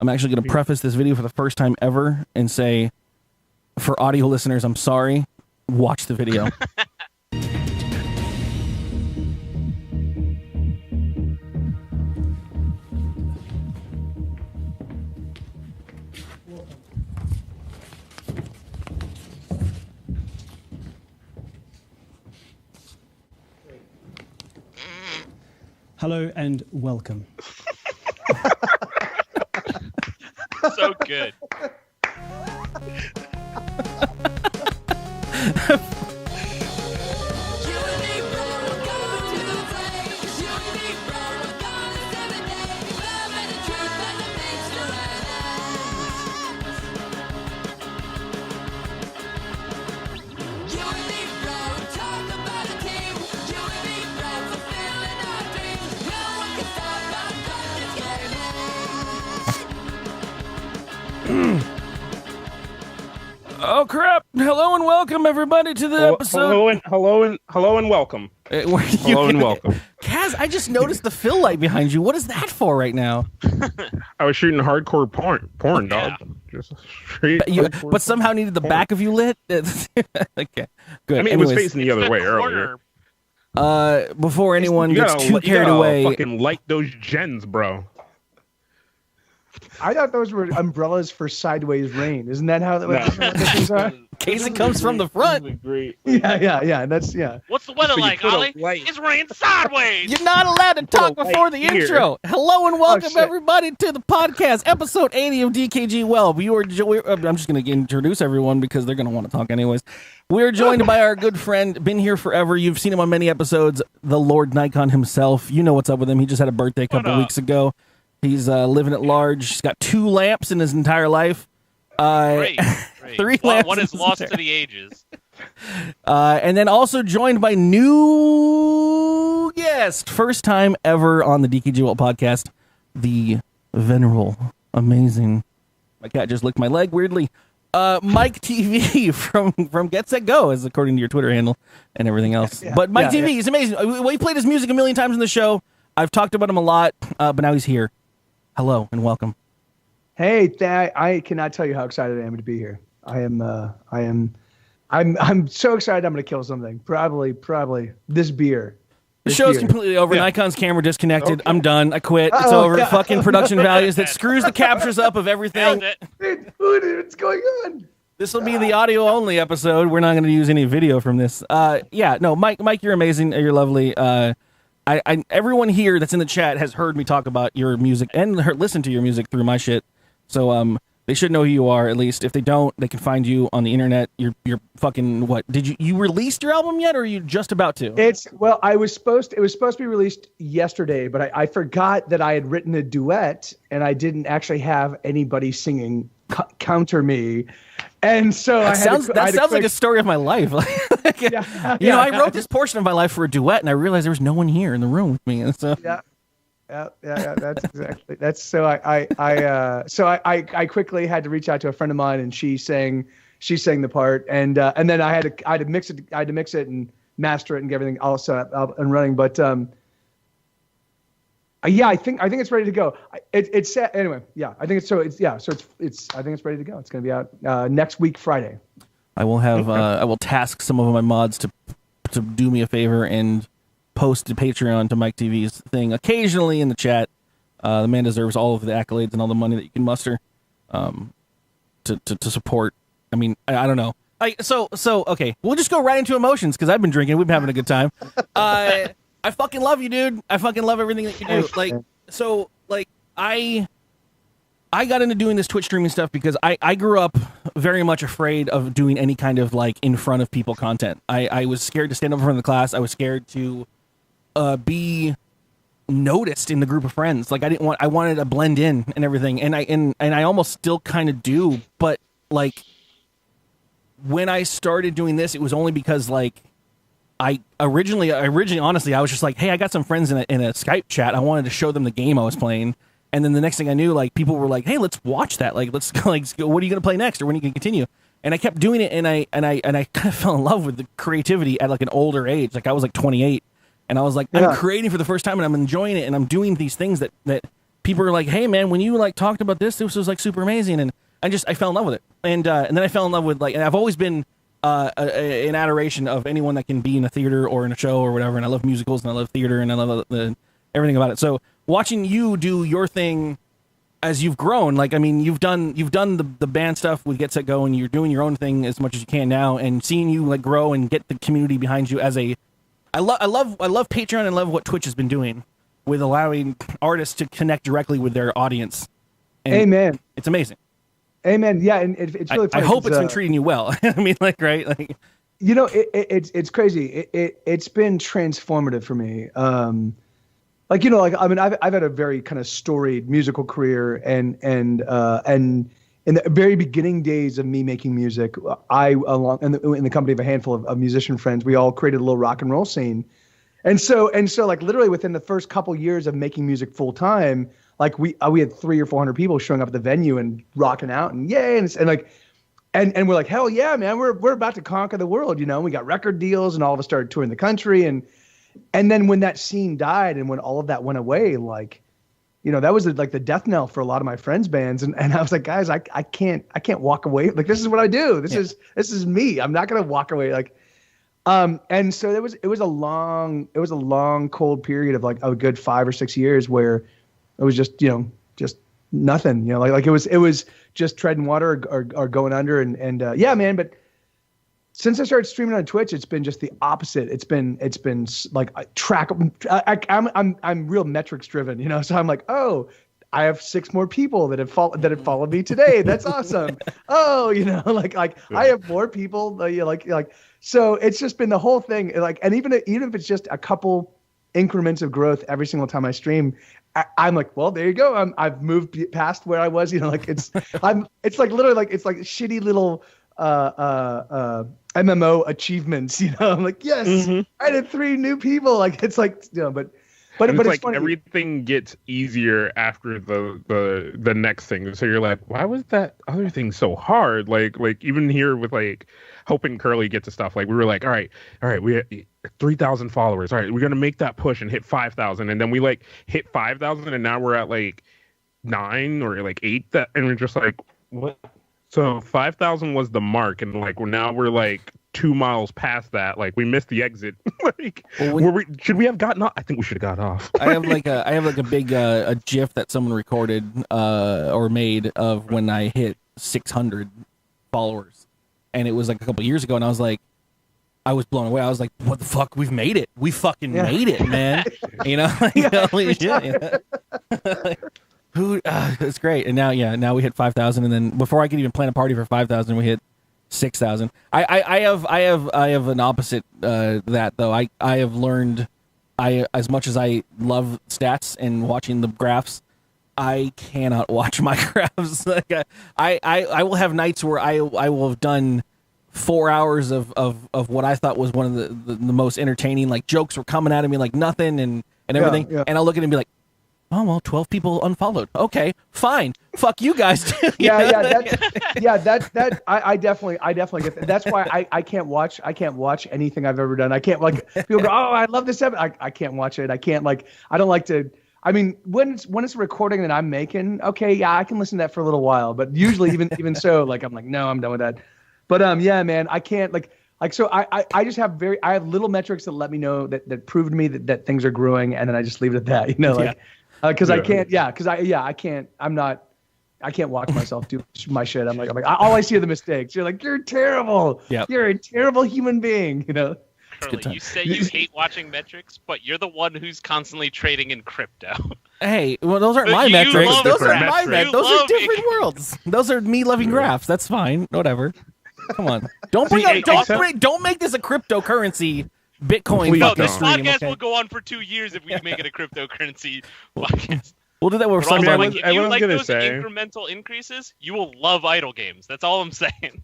I'm actually going to preface this video for the first time ever and say, for audio listeners, I'm sorry. Watch the video. Hello and welcome. So good. Oh crap! Hello and welcome everybody to the episode. Hello and welcome. Hello and welcome. Kaz, I just noticed the fill light behind you. What is that for right now? I was shooting hardcore porn, dog. Just straight. But somehow needed the back of you lit. Okay, good. I mean, it was facing the other way earlier. Before anyone gets too carried away, fucking light those gens, bro. I thought those were umbrellas for sideways rain. Isn't that how things are? in case it comes from the front. Yeah. That's What's the weather So you like, put a Ollie? light- It's raining sideways. You're not allowed to talk light before the here. intro. Hello and welcome shit. everybody to the podcast, episode 80 of dkgWELP. I'm just going to introduce everyone because they're going to want to talk anyways. We're joined by our good friend, been here forever. You've seen him on many episodes, the Lord Nikon himself. You know what's up with him. He just had a birthday a couple weeks ago. He's living at large. He's got 2 lamps in his entire life. Great. 3 lamps. One in is his lost entire- to the ages. And then also joined by new guest, first time ever on the dkgWELP podcast, the venerable, amazing. My cat just licked my leg weirdly. MikeTV from Get Set Go, is according to your Twitter handle and everything else. Yeah, But Mike yeah, TV is amazing. We played his music a million times in the show. I've talked about him a lot, but now he's here. Hello and welcome. Hey, I cannot tell you how excited I am to be here. I'm so excited. I'm going to kill something. Probably this beer. The This show's beer. completely over. Yeah. Nikon's camera disconnected. Okay. I'm done. I quit. It's Oh, over. yeah. Fucking production values that screws the captures up of everything. Nailed it. What's going on? This will be the audio only episode. We're not going to use any video from this. Mike, you're amazing. You're lovely. Everyone here that's in the chat has heard me talk about your music and listened to your music through my shit. So they should know who you are at least. If they don't, they can find you on the internet. You're fucking what? Did you released your album yet, or are you just about to? It was supposed to be released yesterday, but I forgot that I had written a duet and I didn't actually have anybody singing counter me. And so That sounds like a story of my life. I wrote this portion of my life for a duet, and I realized there was no one here in the room with me. And so Yeah. That's exactly. That's so I quickly had to reach out to a friend of mine, and she sang the part, and then I had to mix it and master it and get everything all set up and running. But I think it's ready to go. It's set anyway. Yeah, I think it's I think it's ready to go. It's going to be out next week Friday. I will have I will task some of my mods to do me a favor and post to Patreon to Mike TV's thing occasionally in the chat. The man deserves all of the accolades and all the money that you can muster to support. I mean, I don't know. So okay, we'll just go right into emotions because I've been drinking. We've been having a good time. I fucking love you, dude. I fucking love everything that you do. I got into doing this Twitch streaming stuff because I grew up very much afraid of doing any kind of like in front of people content. I was scared to stand up in front of the class. I was scared to be noticed in the group of friends. Like I wanted to blend in and everything. And I almost still kind of do. But like when I started doing this, it was only because like I originally honestly I was just like, hey, I got some friends in a Skype chat. I wanted to show them the game I was playing. And then the next thing I knew, like people were like, "Hey, let's watch that. Like, let's go. Like, what are you gonna play next, or when are you gonna continue?" And I kept doing it, and I kind of fell in love with the creativity at like an older age. Like I was like 28, and I was like, I'm creating for the first time, and I'm enjoying it, and I'm doing these things that people are like, "Hey, man, when you like talked about this was like super amazing," and I fell in love with it, and then I fell in love with like, and I've always been in adoration of anyone that can be in a theater or in a show or whatever, and I love musicals and I love theater and I love everything about it. So watching you do your thing as you've grown, like, I mean, you've done the band stuff with Get Set Go, and you're doing your own thing as much as you can now, and seeing you like grow and get the community behind you as a, I love Patreon and love what Twitch has been doing with allowing artists to connect directly with their audience. And Amen. It's amazing. Amen. Yeah, and it's really funny. I hope it's been treating you well. I mean, like, right? Like, you know, it's crazy. It's been transformative for me. Like, you know, like, I mean, I've had a very kind of storied musical career, and in the very beginning days of me making music, in the company of a handful of musician friends, we all created a little rock and roll scene. And so like literally within the first couple years of making music full time, like we had 300 or 400 people showing up at the venue and rocking out and yay, and we're like, hell yeah, man, we're about to conquer the world, you know. We got record deals and all of us started touring the country, and then when that scene died and when all of that went away, like, you know, that was like the death knell for a lot of my friends' bands. And I was like, guys, I can't walk away. Like, this is what I do. This is me. I'm not going to walk away. Like, and so it was a long cold period of like a good 5 or 6 years where it was just, you know, just nothing, you know, like it was just treading water or going under. And yeah, man. But since I started streaming on Twitch, it's been just the opposite. It's been like I'm real metrics driven, you know. So I'm like, oh, I have 6 more people that have followed me today. That's awesome. Oh, you know, like I have more people. Like so it's just been the whole thing. Like, and even if it's just a couple increments of growth every single time I stream, I'm like, well, there you go. I've moved past where I was. You know, like it's like literally like it's like shitty little MMO achievements, you know. I'm like, yes, I did 3 new people. Like, it's like, you know, but it's like funny. everything gets easier after the next thing. So you're like, why was that other thing so hard? Like even here with like helping Curly get to stuff, like we were like, all right, we had 3,000 followers. All right, we're gonna make that push and hit 5,000, and then we like hit 5,000, and now we're at like 9 or like 8. And we're just like, what? So 5,000 was the mark, and like we're like 2 miles past that. Like, we missed the exit. Like, should we have gotten off? I think we should have got off. I have like a big a GIF that someone recorded or made of when I hit 600 followers, and it was like a couple years ago, and I was blown away. I was like, what the fuck? We've made it. We fucking made it, man. You know, like, holy shit. It's great. And now we hit 5,000, and then before I could even plan a party for 5,000, we hit 6,000. I have an opposite that though. I have learned, as much as I love stats and watching the graphs, I cannot watch my graphs. Like, I will have nights where I will have done 4 hours of what I thought was one of the most entertaining, like, jokes were coming at me like nothing and everything, and I'll look at it and be like, oh, well, 12 people unfollowed. Okay, fine. Fuck you guys. I definitely get that. That's why I can't watch anything I've ever done. I can't, like, people go, oh, I love this episode. I can't watch it. I can't, like, I don't like to. I mean, when it's a recording that I'm making, okay, yeah, I can listen to that for a little while. But usually, even so, like, I'm like, no, I'm done with that. But yeah, man, I can't, like so I just have I have little metrics that let me know that prove to me that things are growing, and then I just leave it at that, you know, like. Because I can't, I can't watch myself do my shit. I'm like, all I see are the mistakes. You're like, you're terrible. Yeah. You're a terrible human being, you know? Curly, you say you hate watching metrics, but you're the one who's constantly trading in crypto. Hey, well, those aren't my metrics. Those are my metrics. Those are different worlds. Those are me loving graphs. That's fine. Whatever. Come on. Don't make this a cryptocurrency. Bitcoin. No, this podcast will go on for 2 years if we make it a cryptocurrency podcast. We'll do that with some. If you like those incremental increases, you will love idle games. That's all I'm saying.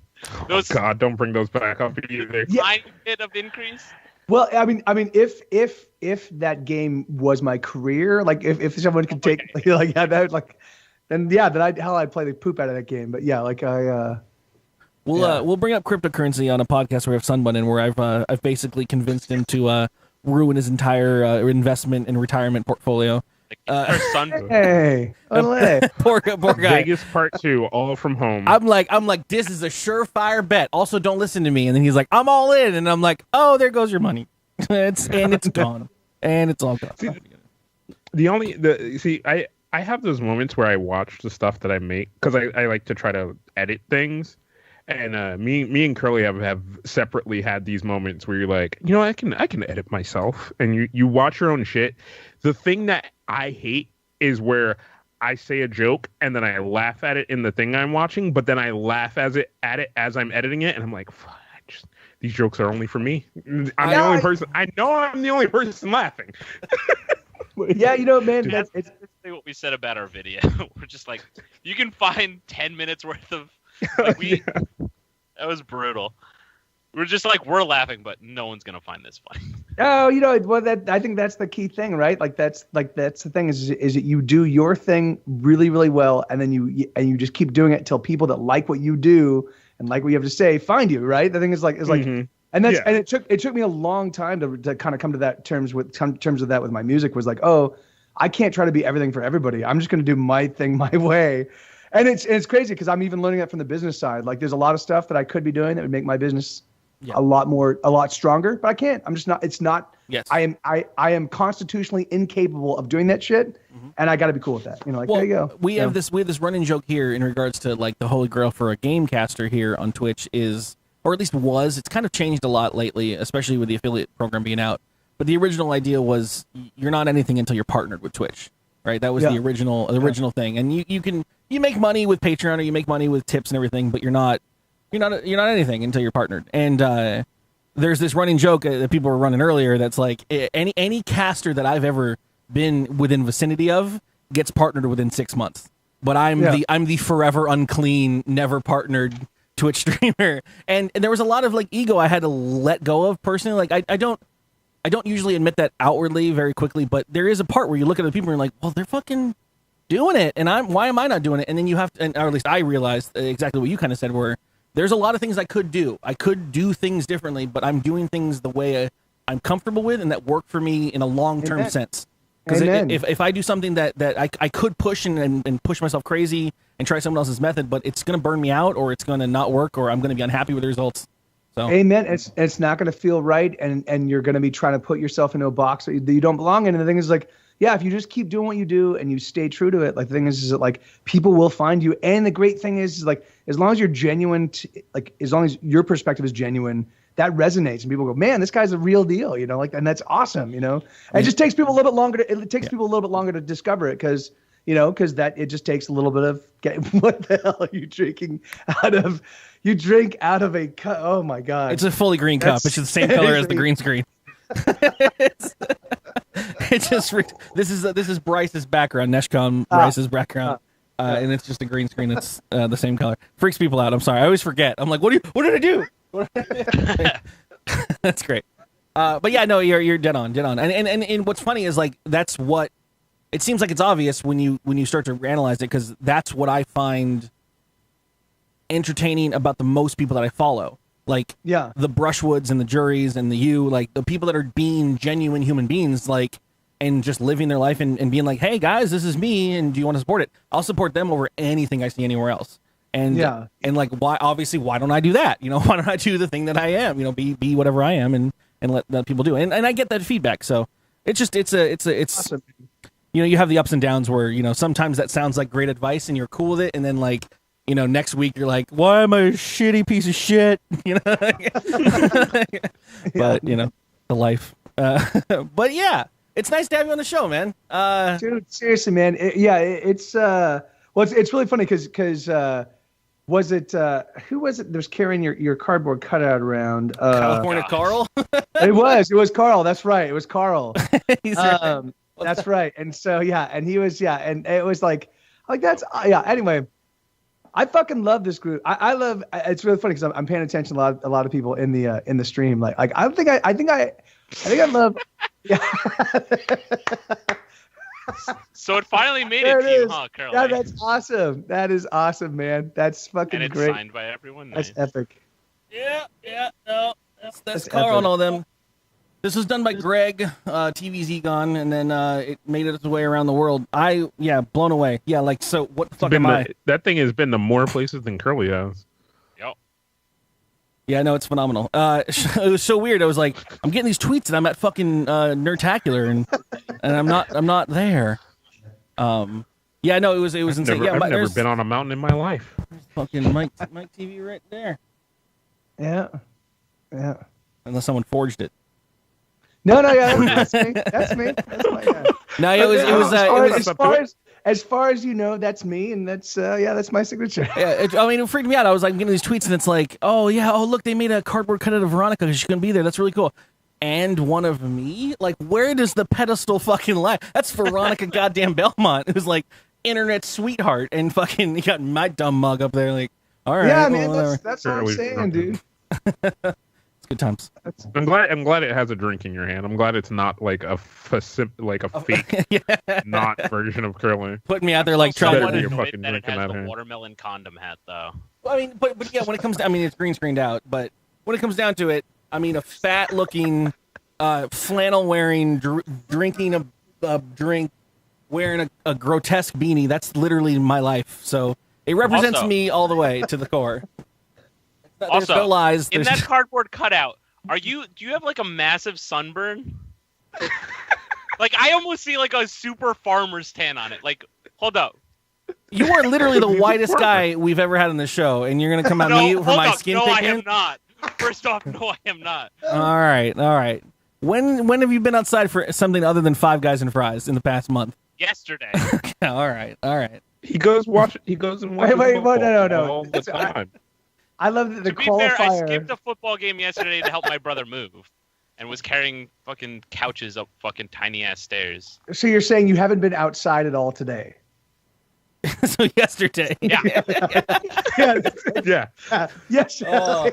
Oh God, don't bring those back up either. Tiny bit of increase. Well, I mean, if that game was my career, like if someone could take then I'd play the poop out of that game. But yeah, like We'll bring up cryptocurrency on a podcast where we have Sunbun in, where I've basically convinced him to ruin his entire investment and retirement portfolio Her son. Hey, poor guy. Vegas Part 2, all from home. I'm like, this is a surefire bet. Also, don't listen to me. And then he's like, I'm all in. And I'm like, oh, there goes your money. It's gone. And it's all gone. I have those moments where I watch the stuff that I make because I like to try to edit things. And me and Curly have separately had these moments where you're like, you know, I can edit myself, and you watch your own shit. The thing that I hate is where I say a joke and then I laugh at it in the thing I'm watching, but then I laugh at it as I'm editing it, and I'm like, fuck, these jokes are only for me. I'm the only person. I know I'm the only person laughing. Yeah, you know, man, that's what we said about our video. We're just like, you can find 10 minutes worth of. Like that was brutal. We're just like, we're laughing, but no one's gonna find this funny. Oh, you know, well, I think that's the key thing, right? Like that's the thing is that you do your thing really, really well, and then you just keep doing it until people that like what you do and like what you have to say find you, right? The thing is like, and that's and it took me a long time to kind of come to that terms of that with my music. Was like, oh, I can't try to be everything for everybody. I'm just gonna do my thing my way. And it's crazy because I'm even learning that from the business side. Like there's a lot of stuff that I could be doing that would make my business a lot stronger, but I can't. I'm just not. It's not. Yes. I am constitutionally incapable of doing that shit, and I got to be cool with that. You know, like there you go. We have this running joke here in regards to like the holy grail for a game caster here on Twitch is, or at least was. It's kind of changed a lot lately, especially with the affiliate program being out. But the original idea was you're not anything until you're partnered with Twitch. Right, that was the original thing, and you make money with Patreon or you make money with tips and everything, but you're not anything until you're partnered. And there's this running joke that people were running earlier that's like any caster that I've ever been within vicinity of gets partnered within 6 months, but I'm the forever unclean, never partnered Twitch streamer, and there was a lot of like ego I had to let go of personally. Like I don't usually admit that outwardly very quickly, but there is a part where you look at the people and you're like, well, they're fucking doing it, and why am I not doing it? And then you have to, or at least I realized exactly what you kind of said, where there's a lot of things I could do. I could do things differently, but I'm doing things the way I'm comfortable with and that work for me in a long-term sense. Because if I do something that I could push and push myself crazy and try someone else's method, but it's going to burn me out, or it's going to not work, or I'm going to be unhappy with the results. So. Amen. It's not going to feel right, and you're going to be trying to put yourself into a box that you don't belong in. And the thing is, like, yeah, if you just keep doing what you do and you stay true to it, like the thing is that like people will find you. And the great thing is like as long as you're genuine, as long as your perspective is genuine, that resonates, and people go, man, this guy's a real deal, you know, like, and that's awesome, you know. And it just takes people a little bit longer to discover it because. You know, because it just takes a little bit of what the hell are you drinking out of? You drink out of a cup. Oh my god! It's a fully green cup. It's the same color as the green screen. It's just this is Bryce's background, Neshcom Bryce's background, and it's just a green screen. It's the same color. Freaks people out. I'm sorry. I always forget. I'm like, what did I do? That's great. But yeah, no, you're dead on. And what's funny is like that's what. It seems like it's obvious when you start to analyze it, because that's what I find entertaining about the most people that I follow. Like the Brushwoods and the Juries and like the people that are being genuine human beings, like, and just living their life and being like, hey guys, this is me, and do you want to support it? I'll support them over anything I see anywhere else. And like why don't I do that? You know, why don't I do the thing that I am? You know, be whatever I am and let people do it. And I get that feedback. So it's awesome. You know, you have the ups and downs where, you know, sometimes that sounds like great advice and you're cool with it. And then like, you know, next week you're like, why am I a shitty piece of shit? You know, but you know, the life. But yeah, it's nice to have you on the show, man. Dude, seriously, man. It's really funny because was it who was it that was carrying your cardboard cutout around? California Carl? It was Carl. That's right. It was Carl. That's right. And so, and he was, and it was like that's, anyway, I fucking love this group. I love, it's really funny because I'm paying attention to a lot of people in the stream. Like I think I love, So it finally made it to you, huh, Carol? Yeah, that's awesome. That is awesome, man. That's fucking great. And it's signed by everyone. That's epic. Yeah, no, that's Carl and all them. This was done by Greg, TV's Egon, and then it made its way around the world. Blown away. Yeah, like, so what the fuck am I? That thing has been to more places than Curly has. Yep. Yeah, no, it's phenomenal. It was so weird. I was like, I'm getting these tweets, and I'm at fucking Nerdtacular, and I'm not there. Yeah, no, it was insane. I've never been on a mountain in my life. Fucking Mike TV right there. Yeah. Unless someone forged it. No, that's me. That's me. That's my guy. No, it was as far as you know, that's me, and that's my signature. Yeah, it freaked me out. I was like getting these tweets, and it's like, oh look, they made a cardboard cutout of Veronica because she's gonna be there. That's really cool. And one of me, like, where does the pedestal fucking lie? That's Veronica goddamn Belmont, who's like internet sweetheart, and fucking you got my dumb mug up there, like, all right, yeah, man, that's what I'm saying, dude. It's good times. I'm glad it has a drink in your hand. I'm glad it's not like a fake not version of Curly. Putting me out there like trying to be a that fucking it drink in has that the hand. watermelon condom hat though. I mean, but yeah, when it comes to, I mean, it's green screened out, but when it comes down to it, I mean, a fat looking, flannel wearing, drinking a drink, wearing a grotesque beanie. That's literally my life. So it represents Also, me all the way to the core. There's Also, no lies. in that cardboard cutout, do you have like a massive sunburn? Like, I almost see like a super farmer's tan on it. Like, hold up. You are literally the whitest guy we've ever had on the show, and you're gonna come at me for my skin pigment? No, I am not. First off, no, I am not. All right. When have you been outside for something other than Five Guys and Fries in the past month? Yesterday. All right. He goes and watches Wait, no. all the time. I love that the To be qualifier. fair, I skipped a football game yesterday to help my brother move, and was carrying fucking couches up fucking tiny ass stairs. So you're saying you haven't been outside at all today? So yesterday. Yeah. Yeah. Yes. Oh.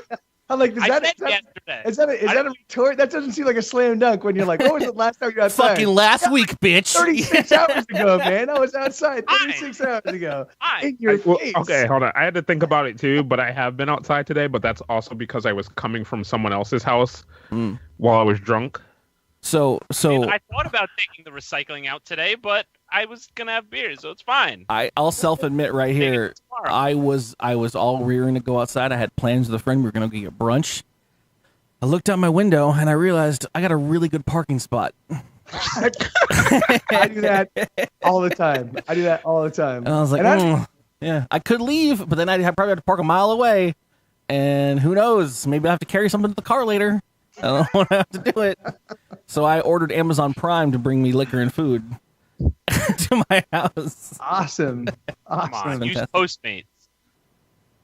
I'm like, I said yesterday. Is that a retort? That doesn't seem like a slam dunk when you're like, what was the last time you were outside? Fucking last week, bitch. 36 hours ago, man. I was outside 36 hours ago. In your face. Okay, hold on. I had to think about it too, but I have been outside today, but that's also because I was coming from someone else's house while I was drunk. So I thought about taking the recycling out today, but I was gonna have beer, so it's fine. I'll self-admit right here, I was all rearing to go outside. I had plans with a friend. We were gonna go get brunch. I looked out my window and I realized I got a really good parking spot. I do that all the time. And I was like, yeah, I could leave, but then I'd probably have to park a mile away. And who knows? Maybe I have to carry something to the car later. I don't want to have to do it. So I ordered Amazon Prime to bring me liquor and food to my house. Awesome. Come on, use Postmates.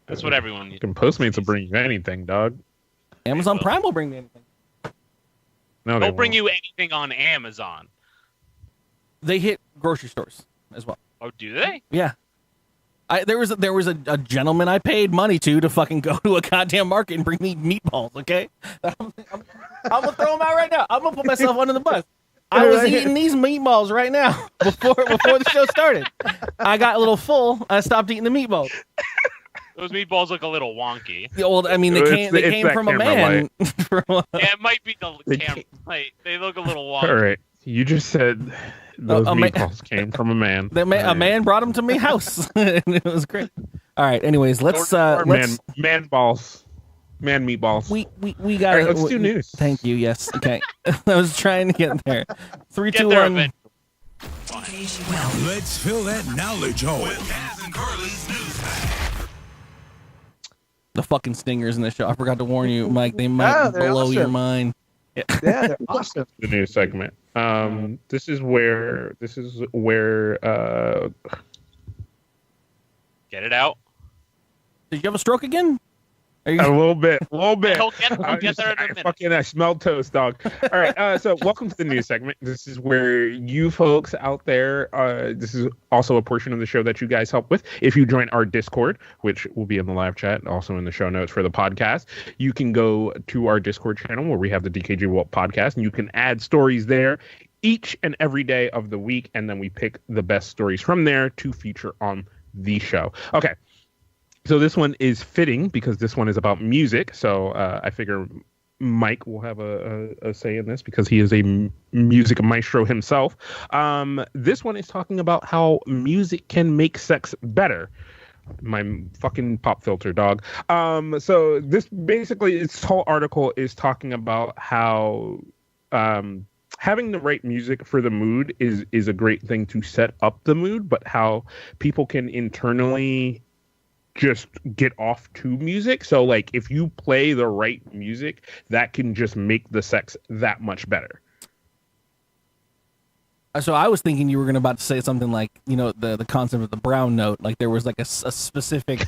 That's what everyone uses. Postmates will bring you anything, dog. Amazon Prime will bring me anything. No, They'll bring you anything on Amazon. They hit grocery stores as well. Oh, do they? Yeah. There was a gentleman I paid money to fucking go to a goddamn market and bring me meatballs. Okay, I'm gonna throw them out right now. I'm gonna put myself under the bus. I was eating these meatballs right now before the show started. I got a little full. I stopped eating the meatballs. Those meatballs look a little wonky. Yeah, well, I mean, they came from a man. Yeah, it might be the camera light. They look a little wonky. All right, you just said those meatballs came from a man. A man brought them to my house, and it was great. All right, anyways, let's man balls, man meatballs. We got. All right, let's do news. Thank you. Yes. Okay. I was trying to get there. 3, 2, 1. Let's fill that knowledge hole with Kaz and Carly's news bag. The fucking stingers in this show. I forgot to warn you, Mike. They might blow your mind. Yeah, they're awesome. The news segment. This is where Get it out. Did you have a stroke again? A little bit. He'll get there in a minute. I smelled toast, dog. All right, so welcome to the news segment. This is where you folks out there, this is also a portion of the show that you guys help with. If you join our Discord, which will be in the live chat, also in the show notes for the podcast, you can go to our Discord channel where we have the dkgWELP podcast, and you can add stories there each and every day of the week, and then we pick the best stories from there to feature on the show. Okay. So this one is fitting because this one is about music. So I figure Mike will have a say in this because he is a music maestro himself. This one is talking about how music can make sex better. My fucking pop filter, dog. So this basically, this whole article is talking about how having the right music for the mood is a great thing to set up the mood, but how people can internally just get off to music. So like if you play the right music, that can just make the sex that much better. So I was thinking you were going to about to say something like, you know, the concept of the brown note, like there was like a specific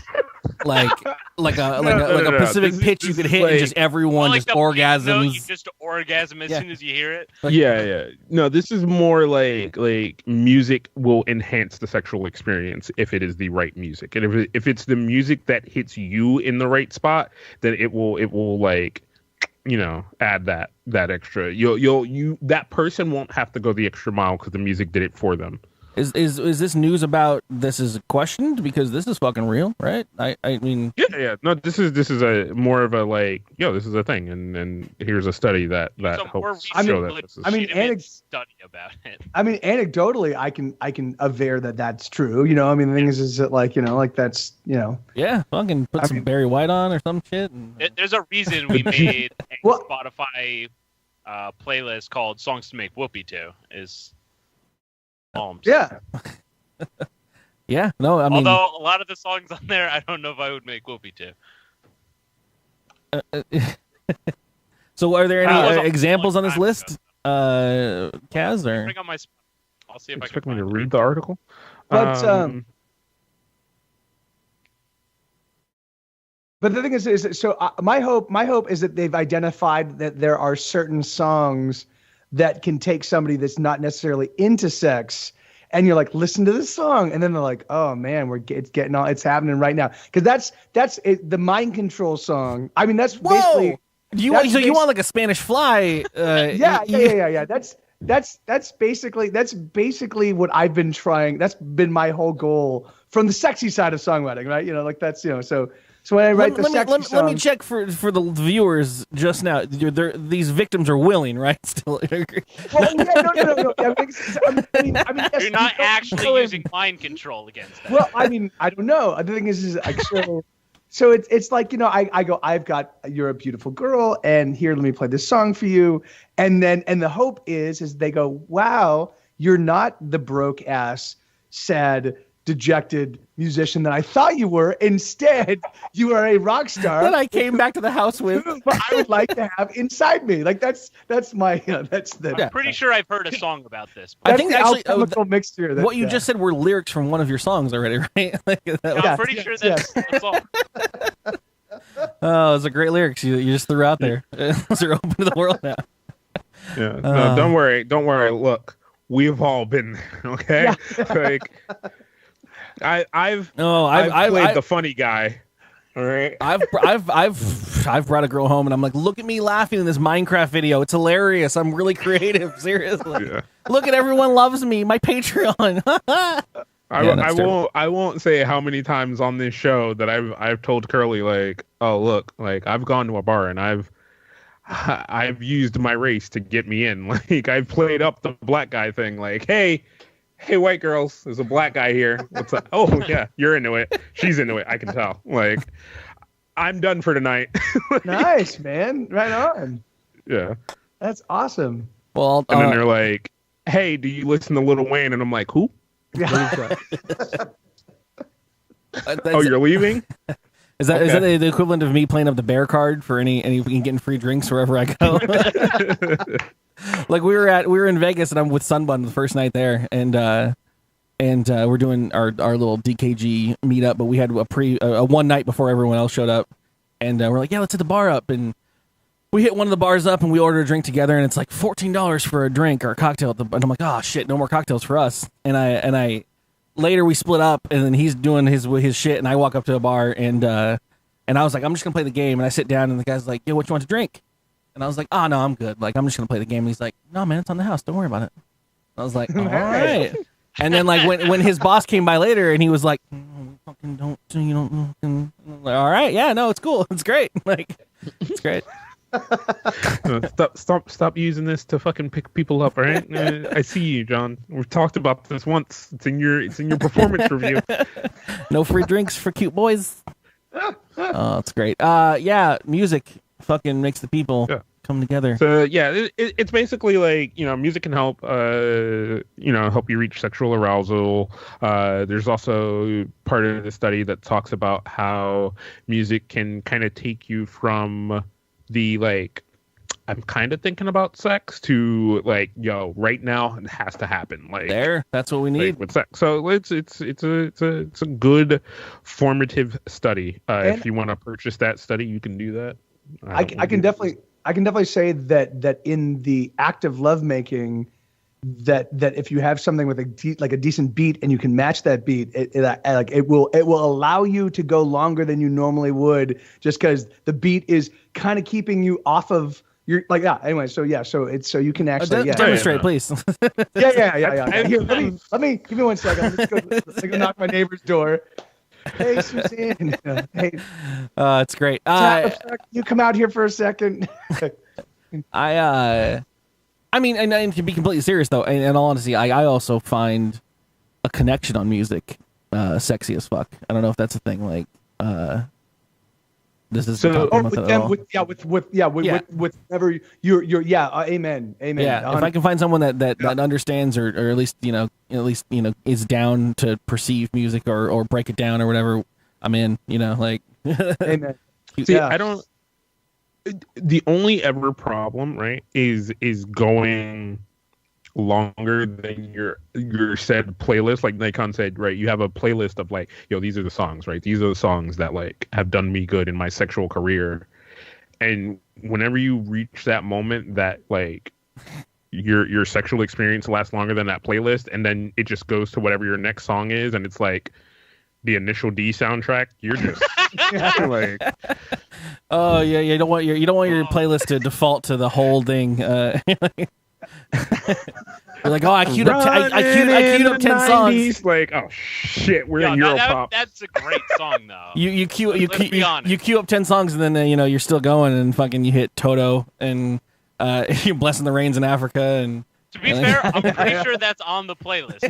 like a specific pitch you could hit and just everyone just orgasms. Note, you just orgasm as soon as you hear it. Yeah. No, this is more like music will enhance the sexual experience if it is the right music. And if it's the music that hits you in the right spot, then it will like, you know, add that extra. You that person won't have to go the extra mile because the music did it for them. Is this news about this is questioned because this is fucking real, right? I mean, yeah. No, this is a more of a like, yo, this is a thing, and here's a study that helps show that. Study about it. I mean, anecdotally, I can aver that that's true. You know, I mean, the thing is that like, you know, like that's, you know, yeah, fucking put some Barry White on or some shit. And, there's a reason we made a Spotify playlist called "Songs to Make Whoopee To." Yeah. Yeah. No, I mean, although a lot of the songs on there, I don't know if I would make Whoopi to. So, are there any examples on this list, Kaz? Or bring on my. I'll see if I can. Expect me to read the article, but the thing is so my hope is that they've identified that there are certain songs that can take somebody that's not necessarily into sex, and you're like, listen to this song, and then they're like, oh man, it's happening right now, because that's it, the mind control song. I mean, that's basically. You want like a Spanish Fly? Yeah. That's basically what I've been trying. That's been my whole goal from the sexy side of songwriting, right? You know, like that's, you know, so when I write let me check for the viewers just now. These victims are willing, right? Still. Well, no. I mean, yes, you're not actually using mind control against them. Well, I mean, I don't know. The thing is like, so it's like, you know, you're a beautiful girl, and here, let me play this song for you, and the hope is they go, wow, you're not the broke ass, sad, dejected musician that I thought you were. Instead, you are a rock star that I came back to the house with. But I would like to have inside me. Like that's my that's the. I'm pretty sure I've heard a song about this. I think actually alchemical mixture. What you just said were lyrics from one of your songs already, right? I'm pretty sure that's the song. Oh, those are great lyrics you just threw out there. Those are open to the world now. Yeah. No, don't worry. Look, we've all been there, okay? Yeah. Like. I've played the funny guy. All right. I've brought a girl home and I'm like, look at me laughing in this Minecraft video. It's hilarious. I'm really creative. Seriously. Yeah. Look at everyone loves me. My Patreon. I won't say how many times on this show that I've told Curly, like, oh look, like I've gone to a bar and I've used my race to get me in. Like I've played up the black guy thing. Like, hey, white girls, there's a black guy here. What's up? Oh, yeah, you're into it. She's into it. I can tell. Like, I'm done for tonight. Nice, man. Right on. Yeah. That's awesome. Well, and then they're like, hey, do you listen to Lil Wayne? And I'm like, who? Yeah. Oh, you're leaving? Is that the equivalent of me playing up the bear card for any getting free drinks wherever I go? Like we were in Vegas and I'm with Sunbun the first night there, and we're doing our little DKG meetup, but we had a one night before everyone else showed up, and we're like, yeah, let's hit the bar up, and we hit one of the bars up and we ordered a drink together, and it's like $14 for a drink or a cocktail and I'm like, oh shit, no more cocktails for us, and I later we split up, and then he's doing his shit, and I walk up to a bar, and I was like, I'm just gonna play the game, and I sit down, and the guy's like, yo, what you want to drink? And I was like, oh, no, I'm good. Like, I'm just going to play the game. And he's like, no, man, it's on the house. Don't worry about it. I was like, all right. And then, like, when his boss came by later and he was like, fucking don't, you know, like, all right. Yeah, no, it's cool. It's great. Like, it's great. Stop using this to fucking pick people up, all right? I see you, John. We've talked about this once. It's in your performance review. No free drinks for cute boys. Oh, it's great. Yeah, music fucking makes the people come together. So yeah, it's basically like, music can help help you reach sexual arousal. There's also part of the study that talks about how music can kind of take you from the like, I'm kind of thinking about sex to like, yo, right now it has to happen. Like that's what we need with sex. So it's a good formative study. If you want to purchase that study, you can do that. I can definitely say that in the act of lovemaking, that if you have something with a decent beat and you can match that beat, it will allow you to go longer than you normally would, just because the beat is kind of keeping you off of your Anyway, so you can actually demonstrate, please. Yeah. Here, let me give me 1 second. Let's go knock my neighbor's door. Hey, Suzanne. Hey. It's great. You come out here for a second. I mean, and to be completely serious though, in all honesty, I also find a connection on music sexy as fuck. I don't know if that's a thing. Like, this is with whatever you're amen. Yeah, if I can find someone that understands or at least is down to perceive music or break it down or whatever, I'm in. Like, amen. See, I don't. The only ever problem, right, is going longer than your said playlist. Like Nikon said, right, you have a playlist of like, these are the songs, right? These are the songs that like have done me good in my sexual career. And whenever you reach that moment that like your sexual experience lasts longer than that playlist, and then it just goes to whatever your next song is, and it's like the Initial D soundtrack, you're just like, oh yeah, you don't want your playlist to default to the whole thing. You're like, oh, I queued up 10 songs. Like, oh shit, we're in Europop. That's a great song though. You queue up 10 songs, and then you're still going, and fucking you hit Toto and you're blessing the rains in Africa. And to be fair, I'm pretty sure that's on the playlist.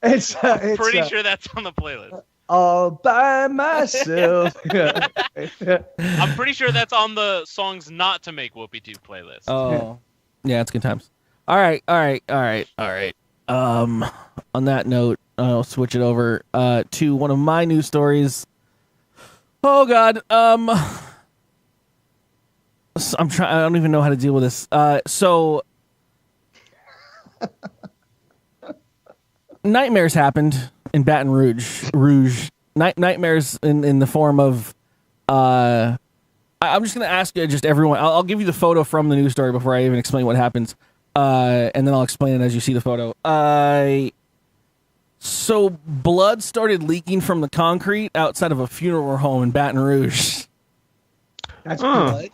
It's pretty sure that's on the playlist. All by myself. I'm pretty sure that's on the songs not to make Whoopi do playlist. Oh, yeah, it's good times. All right. On that note, I'll switch it over to one of my news stories. Oh God. I'm trying. I don't even know how to deal with this. So nightmares happened in Baton Rouge. Nightmares in the form of. I'm just going to ask just everyone. I'll give you the photo from the news story before I even explain what happens, and then I'll explain it as you see the photo. So blood started leaking from the concrete outside of a funeral home in Baton Rouge. That's blood.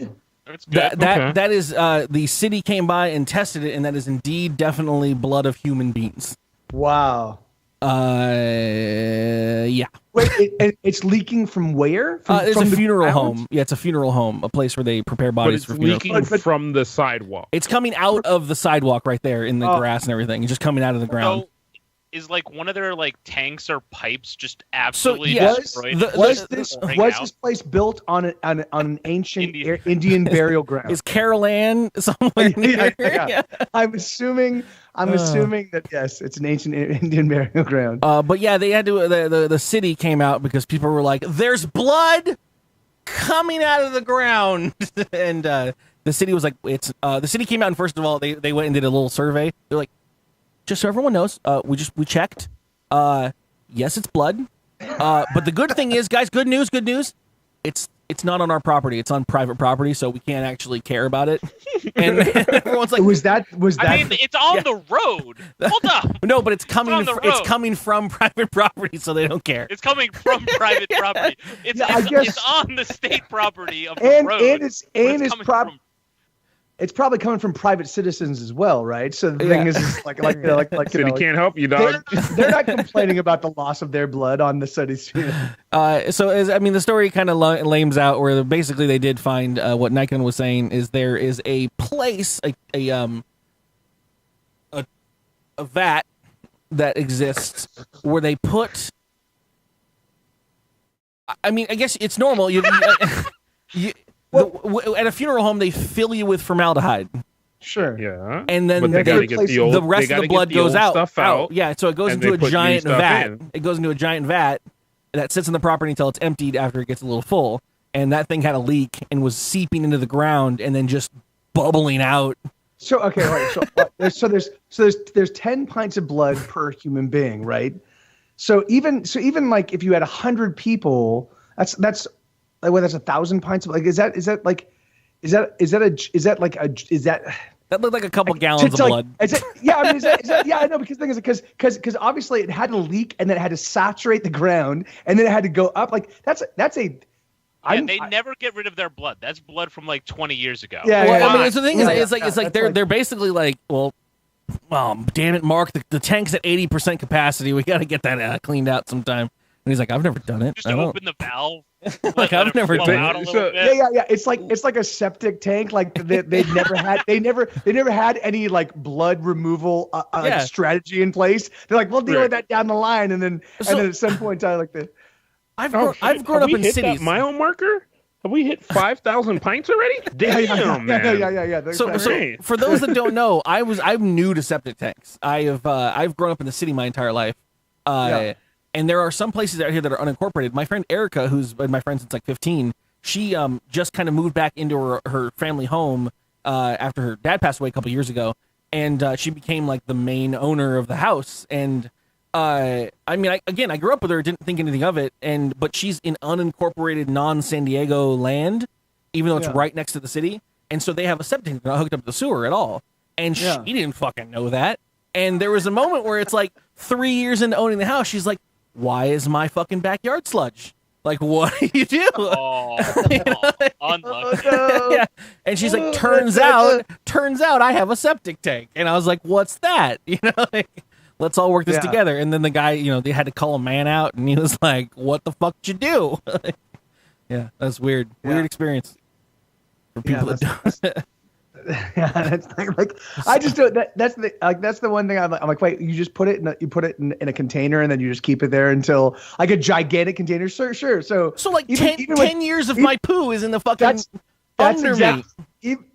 That's good. That is the city came by and tested it, and that is indeed definitely blood of human beings. Wow. Yeah. Wait, it's leaking from where? It's from a funeral ground? home. Yeah, it's a funeral home, a place where they prepare bodies for funerals. Leaking from the sidewalk. It's coming out of the sidewalk right there in the grass and everything. It's just coming out of the ground. So, is like one of their like tanks or pipes just absolutely destroyed? Was this place built on an ancient Indian burial ground? Is Carol Ann somewhere near? Yeah. I'm assuming that yes, it's an ancient Indian burial ground. But yeah, they had to. The city came out because people were like, "There's blood coming out of the ground," and the city was like, "It's." The city came out, and first of all, they went and did a little survey. They're like, just so everyone knows, we checked. Yes, it's blood. But the good thing is, guys, good news. It's not on our property. It's on private property, so we can't actually care about it. And everyone's like, was that? I mean, it's on the road. Hold up. No, but it's coming. It's coming from private property, so they don't care. It's coming from private property. It's on the state property of the road. And it's property. it's probably coming from private citizens as well, right? So the thing is like City can't help you, dog. They're not complaining about the loss of their blood on the study stream. The story kind of lames out where basically they did find what Nikon was saying is there is a place, a vat that exists where they put. I mean, I guess it's normal. At a funeral home, they fill you with formaldehyde. Sure. Yeah. And then the rest of the blood goes out. Yeah, so it goes into a giant vat. It goes into a giant vat that sits on the property until it's emptied after it gets a little full. And that thing had a leak and was seeping into the ground and then just bubbling out. So okay, right. So there's 10 pints of blood per human being, right? So even like if you had 100 people, that's like 1,000 pints of, like is that that looked like a couple gallons of blood. I know, because the thing is because obviously it had to leak and then it had to saturate the ground and then it had to go up. Like they never get rid of their blood. That's blood from like 20 years ago. Yeah, well, I mean, so the thing is, it's like they're basically like, well, damn it, Mark, the tank's at 80% capacity. We got to get that cleaned out sometime. And he's like, I've never done it. Just open the valve. Like I've never done it. Yeah. It's like a septic tank. Like they never had any like blood removal strategy in place. They're like, we'll deal with that down the line, and then at some point in time, like the. I've grown up in cities. That mile marker? Have we hit 5,000 pints already? Damn, man. Yeah. So for those that don't know, I'm new to septic tanks. I've grown up in the city my entire life. And there are some places out here that are unincorporated. My friend Erica, who's been my friend since like 15, she just kind of moved back into her family home after her dad passed away a couple years ago, and she became like the main owner of the house. And I grew up with her, didn't think anything of it, but she's in unincorporated non-San Diego land, even though it's right next to the city, and so they have a septic tank not hooked up to the sewer at all, and she didn't fucking know that. And there was a moment where it's like 3 years into owning the house, she's like, why is my fucking backyard sludge? Like, what do you do? Unlucky. Yeah. And she's like, turns out I have a septic tank. And I was like, what's that? Let's all work this together. And then the guy, they had to call a man out, and he was like, what the fuck did you do? Yeah, that's weird. Weird experience for people that don't. Yeah, that's like I just do it. That's the one thing I'm like, wait, you just put it in a container and then you just keep it there until like a gigantic container. Sure. So like even 10 years of my poo is in the fucking under me.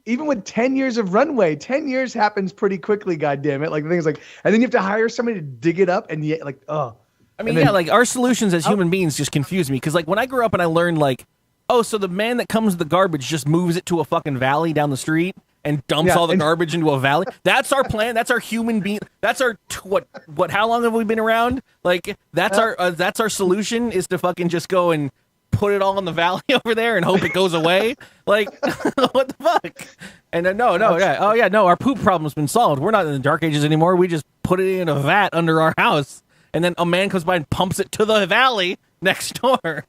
Even with 10 years of runway, 10 years happens pretty quickly. God damn it! Like the thing is like, and then you have to hire somebody to dig it up, and yet like like our solutions as human beings just confuse me, because like when I grew up and I learned like, oh, so the man that comes with the garbage just moves it to a fucking valley down the street and dumps all the garbage into a valley. That's our plan. That's our human being. That's our what? How long have we been around? Like that's our solution is to fucking just go and put it all in the valley over there and hope it goes away. Like what the fuck? And our poop problem's been solved. We're not in the dark ages anymore. We just put it in a vat under our house, and then a man comes by and pumps it to the valley next door.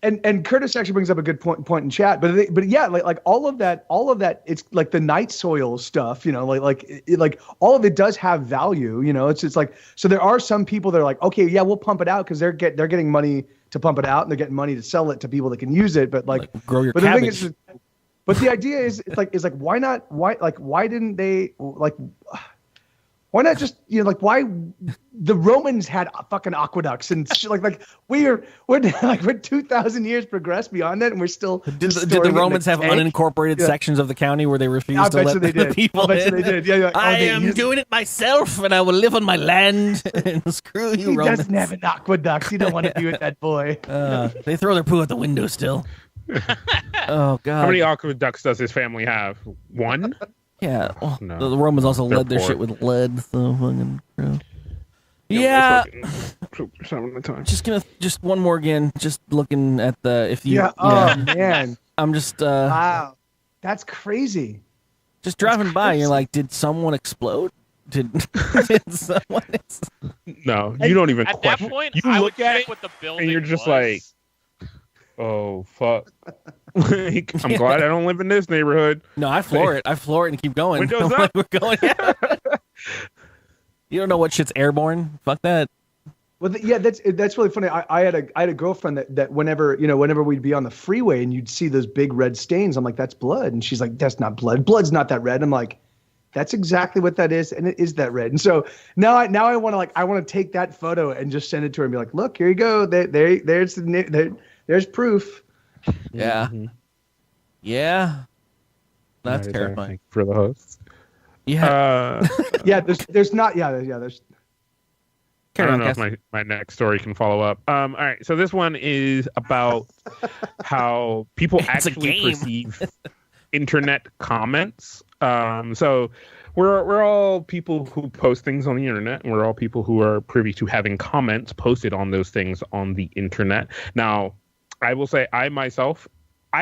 And Curtis actually brings up a good point in chat, but yeah, like all of that, it's like the night soil stuff, like all of it does have value, it's like, so there are some people that are like, okay, yeah, we'll pump it out because they're getting money to pump it out and they're getting money to sell it to people that can use it, but like grow your but cabbage. The thing is, but the idea is why didn't they why not just why the Romans had fucking aqueducts and shit, like we're 2,000 years progressed beyond that and we're still did the Romans have unincorporated sections of the county where they refused to let the people in? They did. Yeah, I am doing it myself and I will live on my land. And screw you, Romans. He doesn't have an aqueduct. You don't want to be with that boy. They throw their poo out the window still. Oh god. How many aqueducts does his family have? One? Yeah, no. The Romans also led their shit with lead, so fucking gross. Yeah, just one more again. Just looking at the man, I'm just wow, that's crazy. Just driving by, you're like, did someone explode? Did someone? No, you don't even at question. That point, you I look would at it what the building and you're just was. oh fuck. Like, I'm glad I don't live in this neighborhood. No, I floor it. I floor it and keep going. Windows Like, up. we're going. Yeah. You don't know what shit's airborne. Fuck that. Well, that's really funny. I had a girlfriend that whenever we'd be on the freeway and you'd see those big red stains, I'm like, that's blood, and she's like, that's not blood. Blood's not that red. I'm like, that's exactly what that is, and it is that red. And so now I want to take that photo and just send it to her and be like, look, here you go. There's proof. Yeah. Mm-hmm. Yeah. That's Right, terrifying. for the host. Yeah. Yeah, there's not. There's. I Carry don't on, know if Cass. my next story can follow up. All right, so this one is about how people It's a actually game. perceive internet comments. So we're all people who post things on the internet, and we're all people who are privy to having comments posted on those things on the internet. Now, I will say, I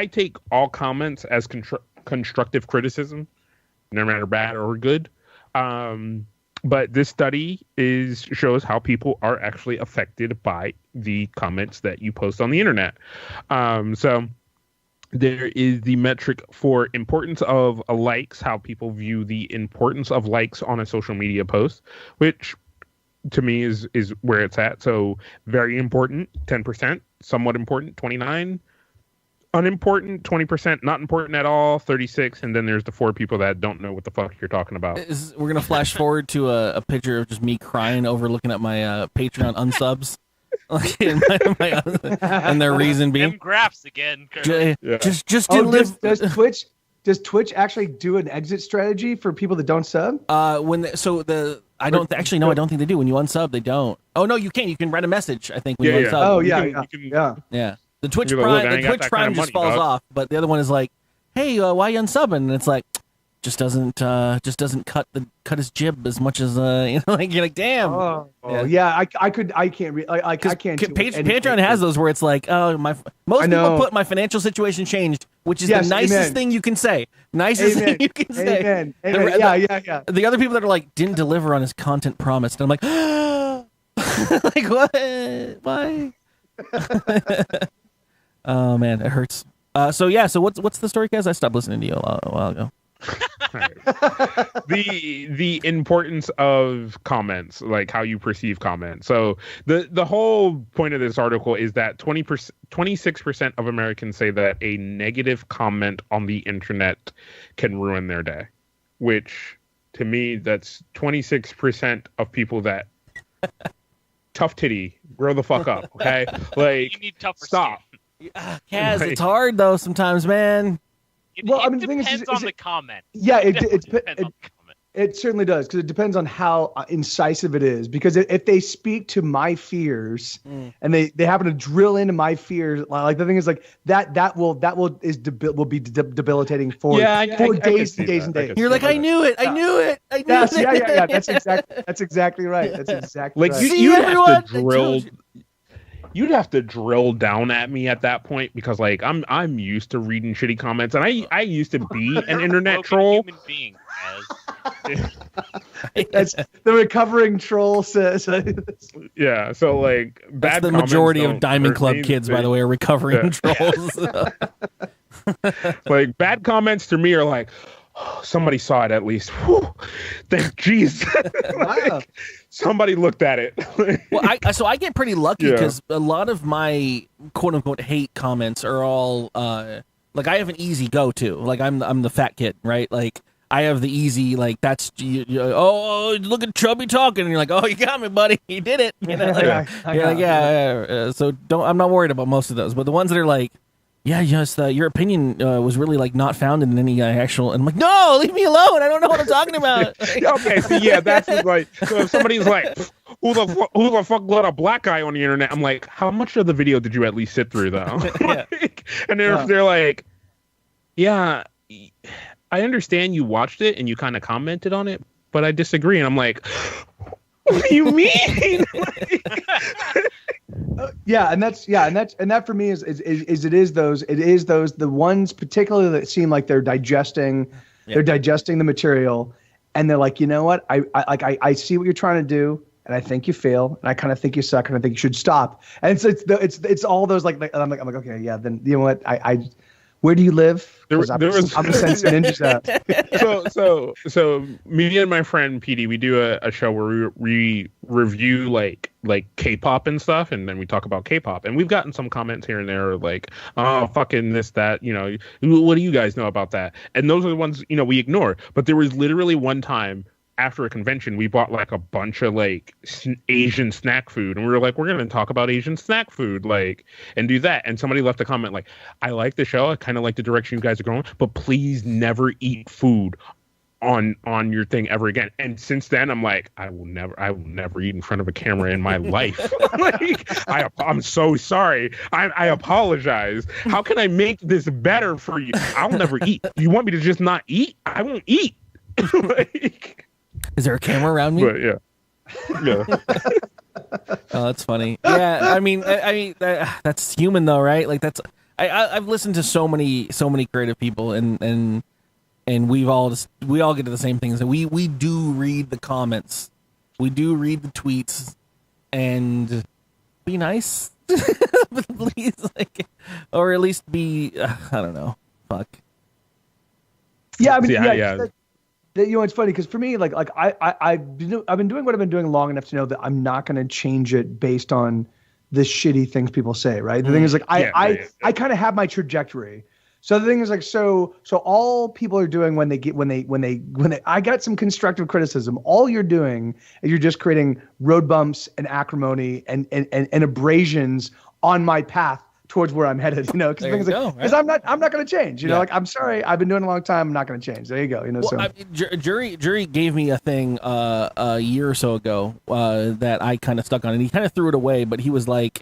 take all comments as constructive criticism, no matter bad or good. But this study shows how people are actually affected by the comments that you post on the internet. So there is the metric for importance of likes, how people view the importance of likes on a social media post, which to me is where it's at. So very important, 10%, somewhat important, 29%. Unimportant, 20%, not important at all, 36%, and then there's the 4 people that don't know what the fuck you're talking about. We're gonna flash forward to a picture of just me crying over looking at my Patreon unsubs, like, and their reason being Them graphs again. Curly. just didn't live. Does Twitch actually do an exit strategy for people that don't sub? I don't actually no, I don't think they do. When you unsub, they don't. Oh no, you can. You can write a message. I think when you unsub. Oh You yeah, can- Yeah. The Twitch You're like, Prime, look, I ain't got Twitch that Prime kind of just money, falls dog. off, but the other one is like, "Hey, why you unsubbing?" And it's like, just doesn't cut his jib as much as like you're like, damn. I can't read. I can't. do Patreon has those where it's like, oh most people put my financial situation changed, which is the nicest amen. thing you can say. Nicest thing you can say. Amen. Yeah. The other people that are like, didn't deliver on his content promised, and I'm like, like what? Why? Oh man, it hurts. So what's the story, guys? I stopped listening to you a while ago. The importance of comments, like how you perceive comments. So the whole point of this article is that 26% of Americans say that a negative comment on the internet can ruin their day, which to me, that's 26% of people that tough titty, grow the fuck up, okay? Like, You need tougher stop. Kaz, it's hard though sometimes, man. Well, I mean, It the thing is, depends on the comment. Yeah, it Depends on the comment. It certainly does, because it depends on how incisive it is. Because if they speak to my fears and they happen to drill into my fears, like the thing is like that will be debilitating for days and days and days. You're like, I knew it. I knew it. I knew Yes, it. yeah. That's exactly right. That's exactly Like right. you have everyone? to drill. You'd have to drill down at me at that point, because like I'm used to reading shitty comments, and I used to be an internet Broken troll. Human being, That's the recovering troll says. Yeah, so like That's bad the comments majority of don't Diamond hurt Club me. kids, by the way, are recovering trolls. Like bad comments to me are like, oh, somebody saw it at least. Whew, thank jeez. Like, somebody looked at it. Well, I get pretty lucky Yeah. because a lot of my quote unquote hate comments are all like I have an easy go to. Like I'm the fat kid, right? Like I have the easy, like that's oh, look at Chubby talking, and you're like, oh, you got me, buddy, you did it. You know, like, so I'm not worried about most of those, but the ones that are like, yeah, yes, your opinion was really like not founded in any actual, and I'm like, no, leave me alone, I don't know what I'm talking about. Okay, so yeah, that's just like, so if somebody's like, who the fuck let a black guy on the internet? I'm like, how much of the video did you at least sit through though? Like, and then if they're like, yeah, I understand you watched it and you kind of commented on it, but I disagree. And I'm like, what do you mean? And that for me is those the ones particularly that seem like they're digesting the material, and they're like, you know what, I see what you're trying to do, and I think you fail, and I kind of think you suck, and I think you should stop. And it's all those like I'm like okay, yeah. Then you know what? I where do you live? I'm a sense ninja out. So me and my friend PD, we do a show where we review like K-pop and stuff, and then we talk about K-pop. And we've gotten some comments here and there like, oh, fucking this, that, you know, what do you guys know about that? And those are the ones, you know, we ignore. But there was literally one time after a convention, we bought like a bunch of like Asian snack food, and we were like, we're going to talk about Asian snack food, like, and do that. And somebody left a comment like, I like the show, I kind of like the direction you guys are going, but please never eat food on your thing ever again. And since then, I'm like, I will never eat in front of a camera in my life. Like, I'm so sorry. I apologize. How can I make this better for you? I'll never eat. You want me to just not eat? I won't eat. Like, is there a camera around me? But yeah. Oh, that's funny. Yeah, I mean, that's human though, right? Like that's I've listened to so many creative people, and we all get to the same things. And we do read the comments, we do read the tweets, and be nice, please, like, or at least be I don't know, fuck. Yeah, I mean, yeah. You know, it's funny because for me, like I've been doing what I've been doing long enough to know that I'm not going to change it based on the shitty things people say. Right. The thing is, like, I kind of have my trajectory. So the thing is, like, so all people are doing when they I got some constructive criticism. All you're doing is you're just creating road bumps and acrimony and abrasions on my path towards where I'm headed, you know, because I'm not going to change, you know, like, I'm sorry, I've been doing it a long time, I'm not going to change. There you go, you know. Well, Jury gave me a thing a year or so ago that I kind of stuck on, and he kind of threw it away, but he was like,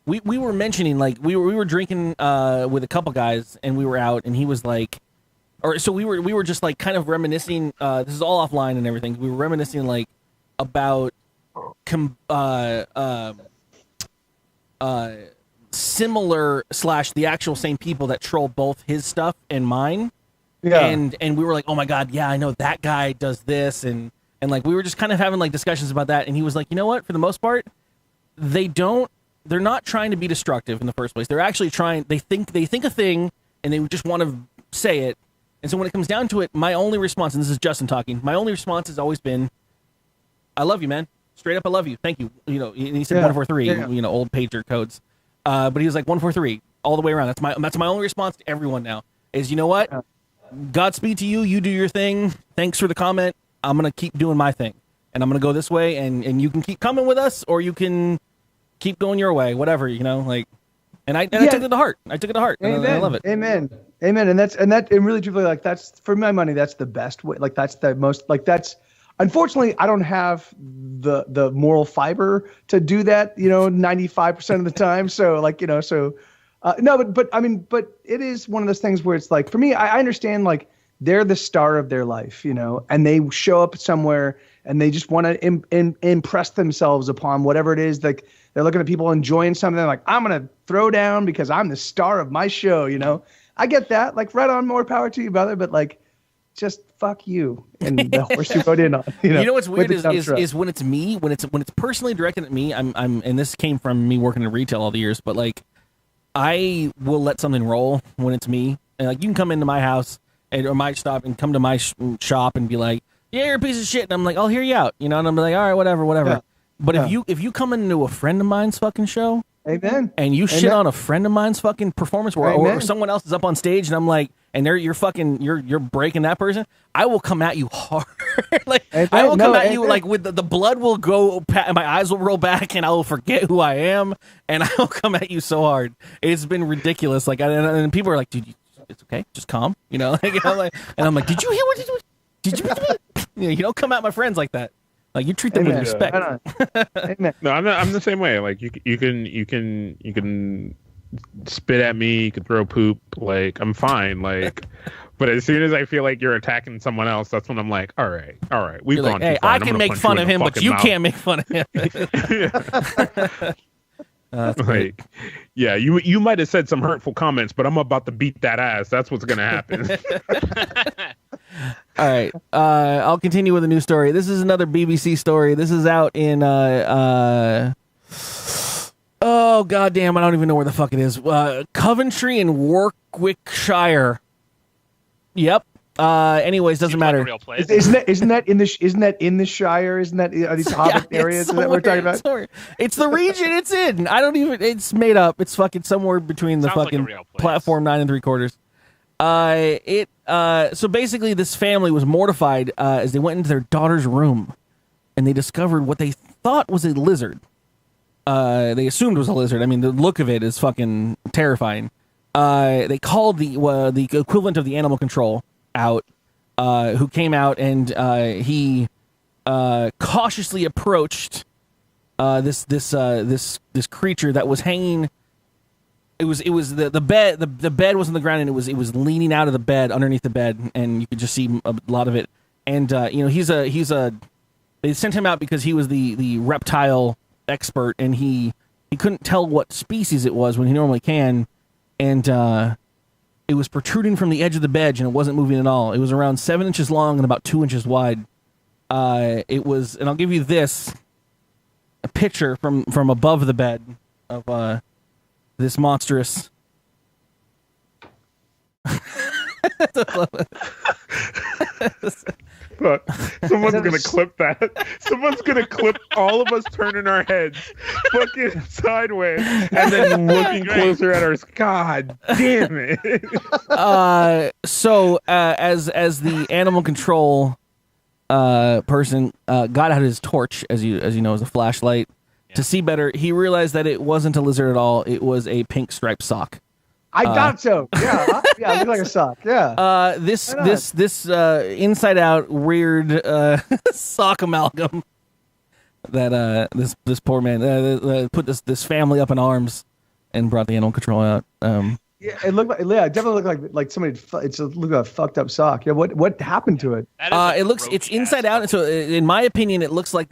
we were mentioning, like, we were drinking with a couple guys, and we were out, and he was like, we were just like kind of reminiscing. This is all offline and everything. We were reminiscing like about similar / the actual same people that troll both his stuff and mine. Yeah. And we were like, oh my God, yeah, I know that guy does this, and like we were just kind of having like discussions about that, and he was like, you know what, for the most part, they're not trying to be destructive in the first place. They're actually trying, they think a thing and they just want to say it. And so when it comes down to it, my only response, and this is Justin talking, my only response has always been, I love you, man. Straight up, I love you. Thank you. You know, and he said 143, you know, old pager codes. But he was like 143 all the way around. That's my only response to everyone now is, you know what? Godspeed to you. You do your thing. Thanks for the comment. I'm going to keep doing my thing, and I'm going to go this way, and you can keep coming with us, or you can keep going your way, whatever, you know, like, and I took it to heart. Amen. I love it. Amen. And really truthfully, like, that's, for my money, that's the best way. Like, that's the most, like, that's, unfortunately, I don't have the moral fiber to do that, you know, 95% of the time. So, like, you know, no, but I mean, but it is one of those things where it's like, for me, I understand, like, they're the star of their life, you know, and they show up somewhere and they just want to impress themselves upon whatever it is. Like, they're looking at people enjoying something, like, I'm going to throw down because I'm the star of my show, you know. I get that. Like, right on, more power to you, brother. But, like, just fuck you and the horse you rode in on. You know what's weird is when it's me, when it's personally directed at me, I'm and this came from me working in retail all the years, but, like, I will let something roll when it's me. And, like, you can come into my house or my stop and come to my shop and be like, yeah, you're a piece of shit, and I'm like, I'll hear you out, you know, and I'm like, all right, whatever. Yeah. But if you come into a friend of mine's fucking show, amen, and you shit on a friend of mine's fucking performance, or someone else is up on stage, and I'm like, and you're breaking that person, I will come at you hard. Like, I will come at you like with the blood will go, my eyes will roll back, and I will forget who I am, and I will come at you so hard. It's been ridiculous. Like, and people are like, dude, it's okay, just calm, you know. Like, and I'm like, did you hear what did you? You don't come at my friends like that. Like, you treat them with respect. Amen. No, I'm the same way. Like, you can spit at me, you can throw poop, like, I'm fine. Like, but as soon as I feel like you're attacking someone else, that's when I'm like, all right, we've gone too far. I can make fun of him, but you can't make fun of him. Like, yeah, you might have said some hurtful comments, but I'm about to beat that ass. That's what's gonna happen. All right. I'll continue with a new story. This is another BBC story. This is out in oh goddamn, I don't even know where the fuck it is. Coventry and Warwickshire. Yep. Anyways, doesn't Seems like a matter. real place. Isn't that in the Shire? Are these Hobbit areas? Is that what we're talking about? It's the region it's in. I don't even. It's made up. It's fucking somewhere between the Sounds like a fucking real place. platform 9 3/4. So basically, this family was mortified as they went into their daughter's room, and they discovered what they thought was a lizard. They assumed it was a lizard. I mean, the look of it is fucking terrifying. They called the equivalent of the animal control out, who came out, and he cautiously approached this creature that was hanging. It was the bed. The bed was on the ground, and it was leaning out of the bed, underneath the bed, and you could just see a lot of it. And he's a. They sent him out because he was the reptile expert, and he couldn't tell what species it was when he normally can, and it was protruding from the edge of the bed, and it wasn't moving at all. It was around 7 inches long and about 2 inches wide. It was, and I'll give you a picture from above the bed of this monstrous. Look, someone's gonna clip that. Someone's gonna clip all of us turning our heads fucking sideways and then looking closer at ours. God damn it. So as the animal control person got out his torch, as you know, as a flashlight, to see better, he realized that it wasn't a lizard at all. It was a pink striped sock. I thought so. Yeah, yeah, it looked like a sock. Yeah. This inside out weird sock amalgam that this poor man put this family up in arms and brought the animal control out. Yeah, it definitely looked like somebody. It looked like a fucked up sock. Yeah, what happened to it? It's inside out. And so, in my opinion, it looks like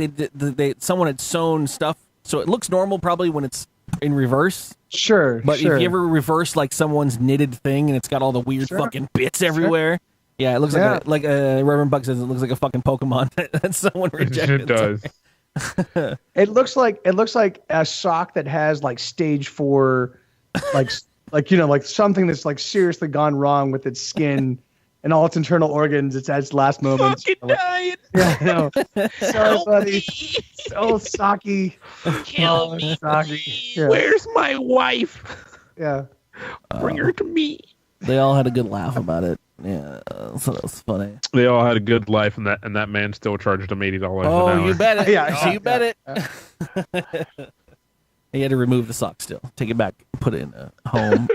someone had sewn stuff. So it looks normal probably when it's in reverse. Sure, but if you ever reverse like someone's knitted thing and it's got all the weird fucking bits everywhere, yeah, it looks like Reverend Buck says, it looks like a fucking Pokemon that someone rejected. It does. It looks like a sock that has like stage 4, like something that's like seriously gone wrong with its skin and all its internal organs. It's at its last moments. Fucking dying. Yeah, I know. Sorry, buddy. So socky. Kill me. Socky. Yeah. Where's my wife? Yeah. Bring her to me. They all had a good laugh about it. Yeah, so that was funny. They all had a good life, and that man still charged them $80 an hour. Oh, you bet it. Yeah, you bet it. He had to remove the sock still, take it back, put it in a home.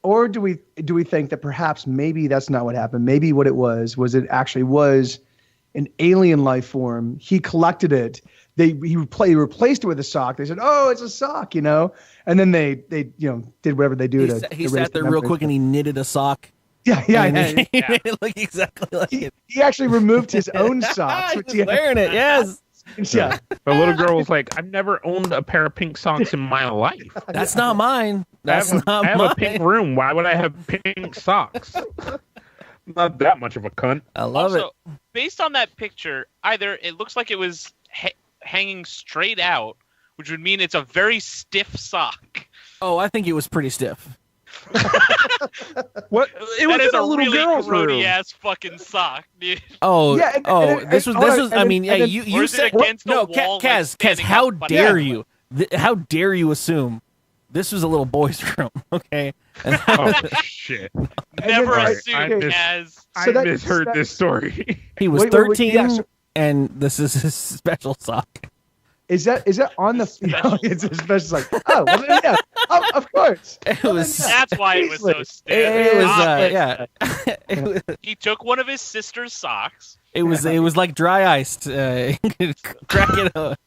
Or do we think that perhaps maybe that's not what happened? Maybe what it was it actually was an alien life form. He collected it. He replaced it with a sock. They said, "Oh, it's a sock," and then they did whatever they do He sat there real quick and he knitted a sock. Yeah. He made it look exactly like it. He actually removed his own socks. He was wearing it. Yes. Yeah. The little girl was like, "I've never owned a pair of pink socks in my life. That's not mine. I have a pink room. Why would I have pink socks? Not that much of a cunt." I love it. Based on that picture, either it looks like it was hanging straight out, which would mean it's a very stiff sock. Oh, I think it was pretty stiff. What? It was a little really girl's room. grody ass fucking sock, dude. Oh, yeah. This was. I mean, yeah. You said no, Kaz. How dare you? How dare you assume this was a little boy's room? Okay. Oh shit! Never assume as. I misheard this story. He was 13, and this is his special sock. Is that on the? It's a special sock. Oh, well, yeah. Oh, of course. It was. That's why it was so stiff. It was. Yeah. He took one of his sister's socks. It was like dry iced. Crack it up.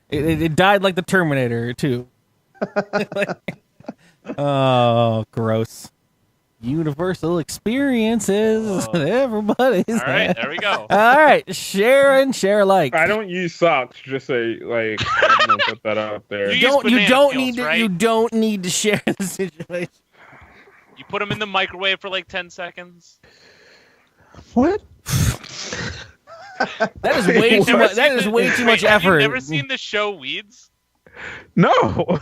It died like the Terminator too. Oh, gross. Universal experiences. Everybody's. All right, there we go. All right, share and share alike. I don't use socks. Just say like I'm gonna put that out there. You don't need to share the situation. You put them in the microwave for like 10 seconds. What? That is way too much. That is way too much effort. Have you never seen the show Weeds? No.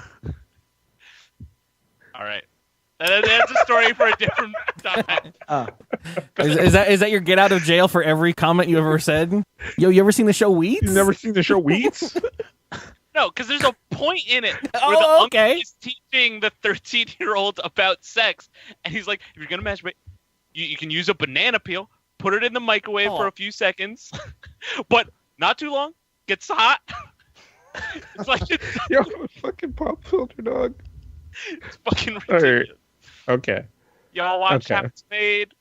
All right. That's a story for a different time. Is that your get out of jail for every comment you ever said? Yo, you ever seen the show Weeds? You've never seen the show Weeds? No, because there's a point in it where Oh, the uncle okay. is teaching the 13-year-old about sex, and he's like, if you're gonna masturbate, you can use a banana peel, put it in the microwave for a few seconds, but not too long. Gets hot. It's like Yo, fucking pop filter, dog. it's fucking All right. ridiculous. Okay. Y'all watch Okay. How It's Made.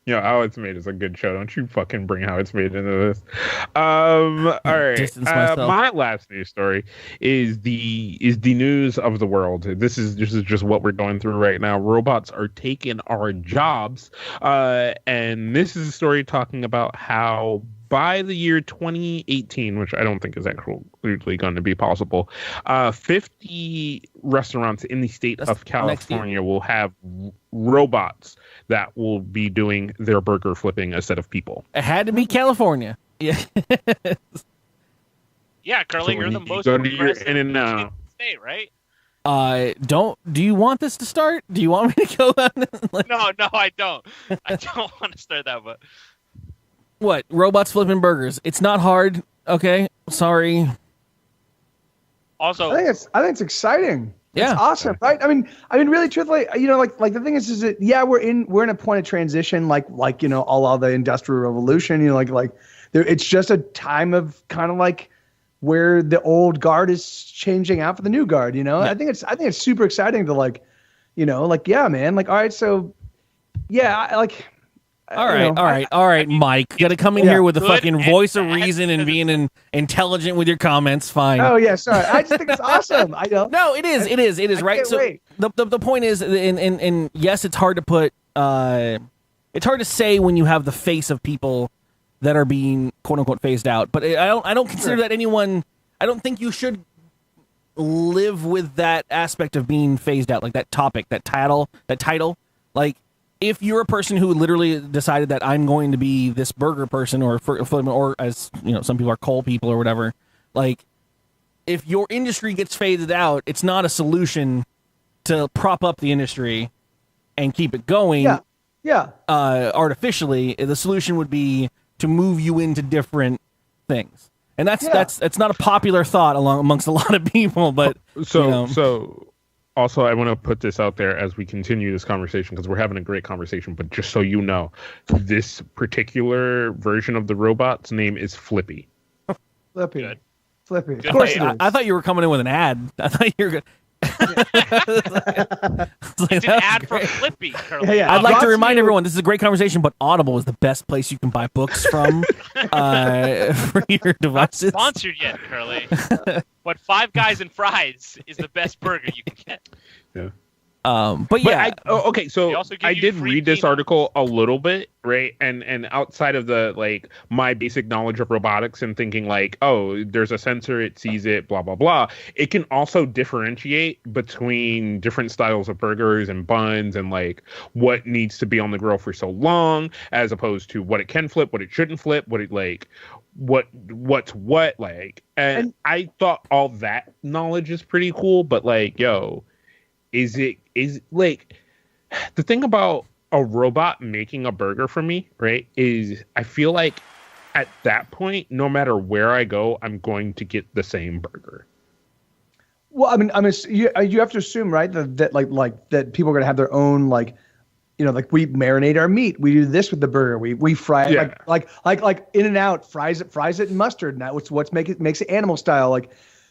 How It's Made is a good show. Don't you fucking bring How It's Made into this. All right. Distance myself. My last news story is the news of the world. This is just what we're going through right now. Robots are taking our jobs. And this is a story talking about how by the year 2018, which I don't think is actually going to be possible, 50 restaurants in the state of California will have robots that will be doing their burger flipping instead of people. It had to be California. Yeah. Yeah, Curly, So you're when the you most go to your progressive In-N-Out. state, right? Do you want this to start? Do you want me to go on? No, I don't. I don't want to start that, but What? Robots flipping burgers. It's not hard. Okay. Sorry. also, I think it's exciting. Yeah. It's awesome, right? I mean, really, truthfully, like the thing is that we're in a point of transition, like all the Industrial Revolution, like there, it's just a time of kind of like where the old guard is changing out for the new guard. Yeah. I think it's super exciting to yeah, man, all right, so yeah, All right, Mike. You got to come in here with the Good fucking and voice of bad. reason and being intelligent with your comments. Fine. Oh yeah, sorry, I just think it's awesome. I know. No, it is. It is I right. can't So wait. the point is, and yes, it's hard to put. It's hard to say when you have the face of people that are being quote unquote phased out. But I don't consider that anyone. I don't think you should live with that aspect of being phased out, like that topic, that title. Like, if you're a person who literally decided that I'm going to be this burger person, or as some people are coal people or whatever, like, if your industry gets faded out, it's not a solution to prop up the industry and keep it going. Yeah. Artificially. The solution would be to move you into different things, and that's not a popular thought amongst a lot of people. But So also, I want to put this out there as we continue this conversation, because we're having a great conversation. But just so you know, this particular version of the robot's name is Flippy. Flippy. Good. Flippy. Of Good. course it is. I thought you were coming in with an ad. I thought you were good. it's an ad for Flippy, Curly. Yeah. I'd like to Brought remind you- everyone this is a great conversation, but Audible is the best place you can buy books from for your Not devices. sponsored yet, Curly. But Five Guys and Fries is the best burger you can get. Yeah. But yeah, Okay, They so also give I you did free read this peanuts. article a little bit, right? And outside of the my basic knowledge of robotics and thinking there's a sensor, it sees it, blah blah blah. It can also differentiate between different styles of burgers and buns and what needs to be on the grill for so long, as opposed to what it can flip, what it shouldn't flip, what it what's what. And I thought all that knowledge is pretty cool, but is the thing about a robot making a burger for me, right, is I feel like at that point, no matter where I go, I'm going to get the same burger. Well, I mean, you have to assume, right, that that people are gonna have their own we marinate our meat. We do this with the burger. We fry it like In-N-Out fries it in mustard. And that's what makes it animal style.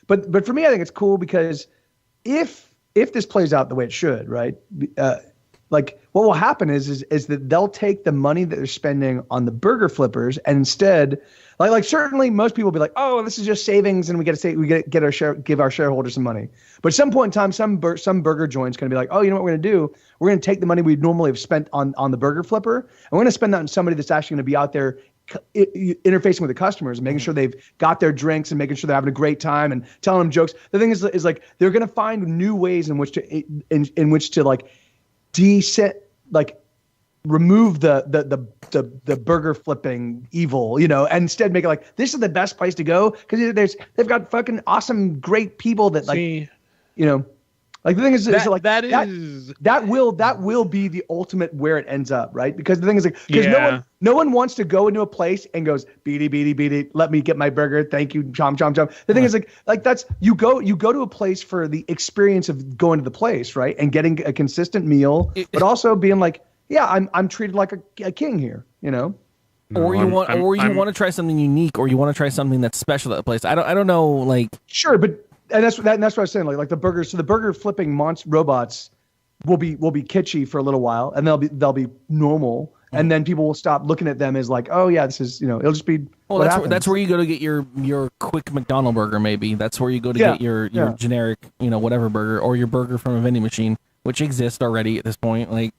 But for me, I think it's cool because if this plays out the way it should, right? What will happen is that they'll take the money that they're spending on the burger flippers and instead, certainly most people will be like, oh, this is just savings and we give our shareholders some money. But at some point in time, some burger joint's going to be like, oh, you know what we're going to do? We're going to take the money we normally have spent on the burger flipper and we're going to spend that on somebody that's actually going to be out there interfacing with the customers and making sure they've got their drinks and making sure they're having a great time and telling them jokes. The thing is they're going to find new ways in which to remove the burger flipping evil, and instead make it like this is the best place to go because they've got fucking awesome, great people that like the thing is that will be the ultimate where it ends up, right? Because the thing is like no one wants to go into a place and goes beady, let me get my burger, thank you, chom chom chom. The thing is like that's you go to a place for the experience of going to the place, right, and getting a consistent meal, but also being like, yeah, I'm treated like a king here, Or you want to try something unique, or you want to try something that's special at the place. I don't know, like sure, but. And that's what I was saying. Like the burgers. So the burger flipping robots will be kitschy for a little while, and they'll be normal, and then people will stop looking at them as like, oh yeah, this is it'll just be. Well, that's where you go to get your quick McDonald's burger. Maybe that's where you go to get your generic whatever burger, or your burger from a vending machine, which exists already at this point. Like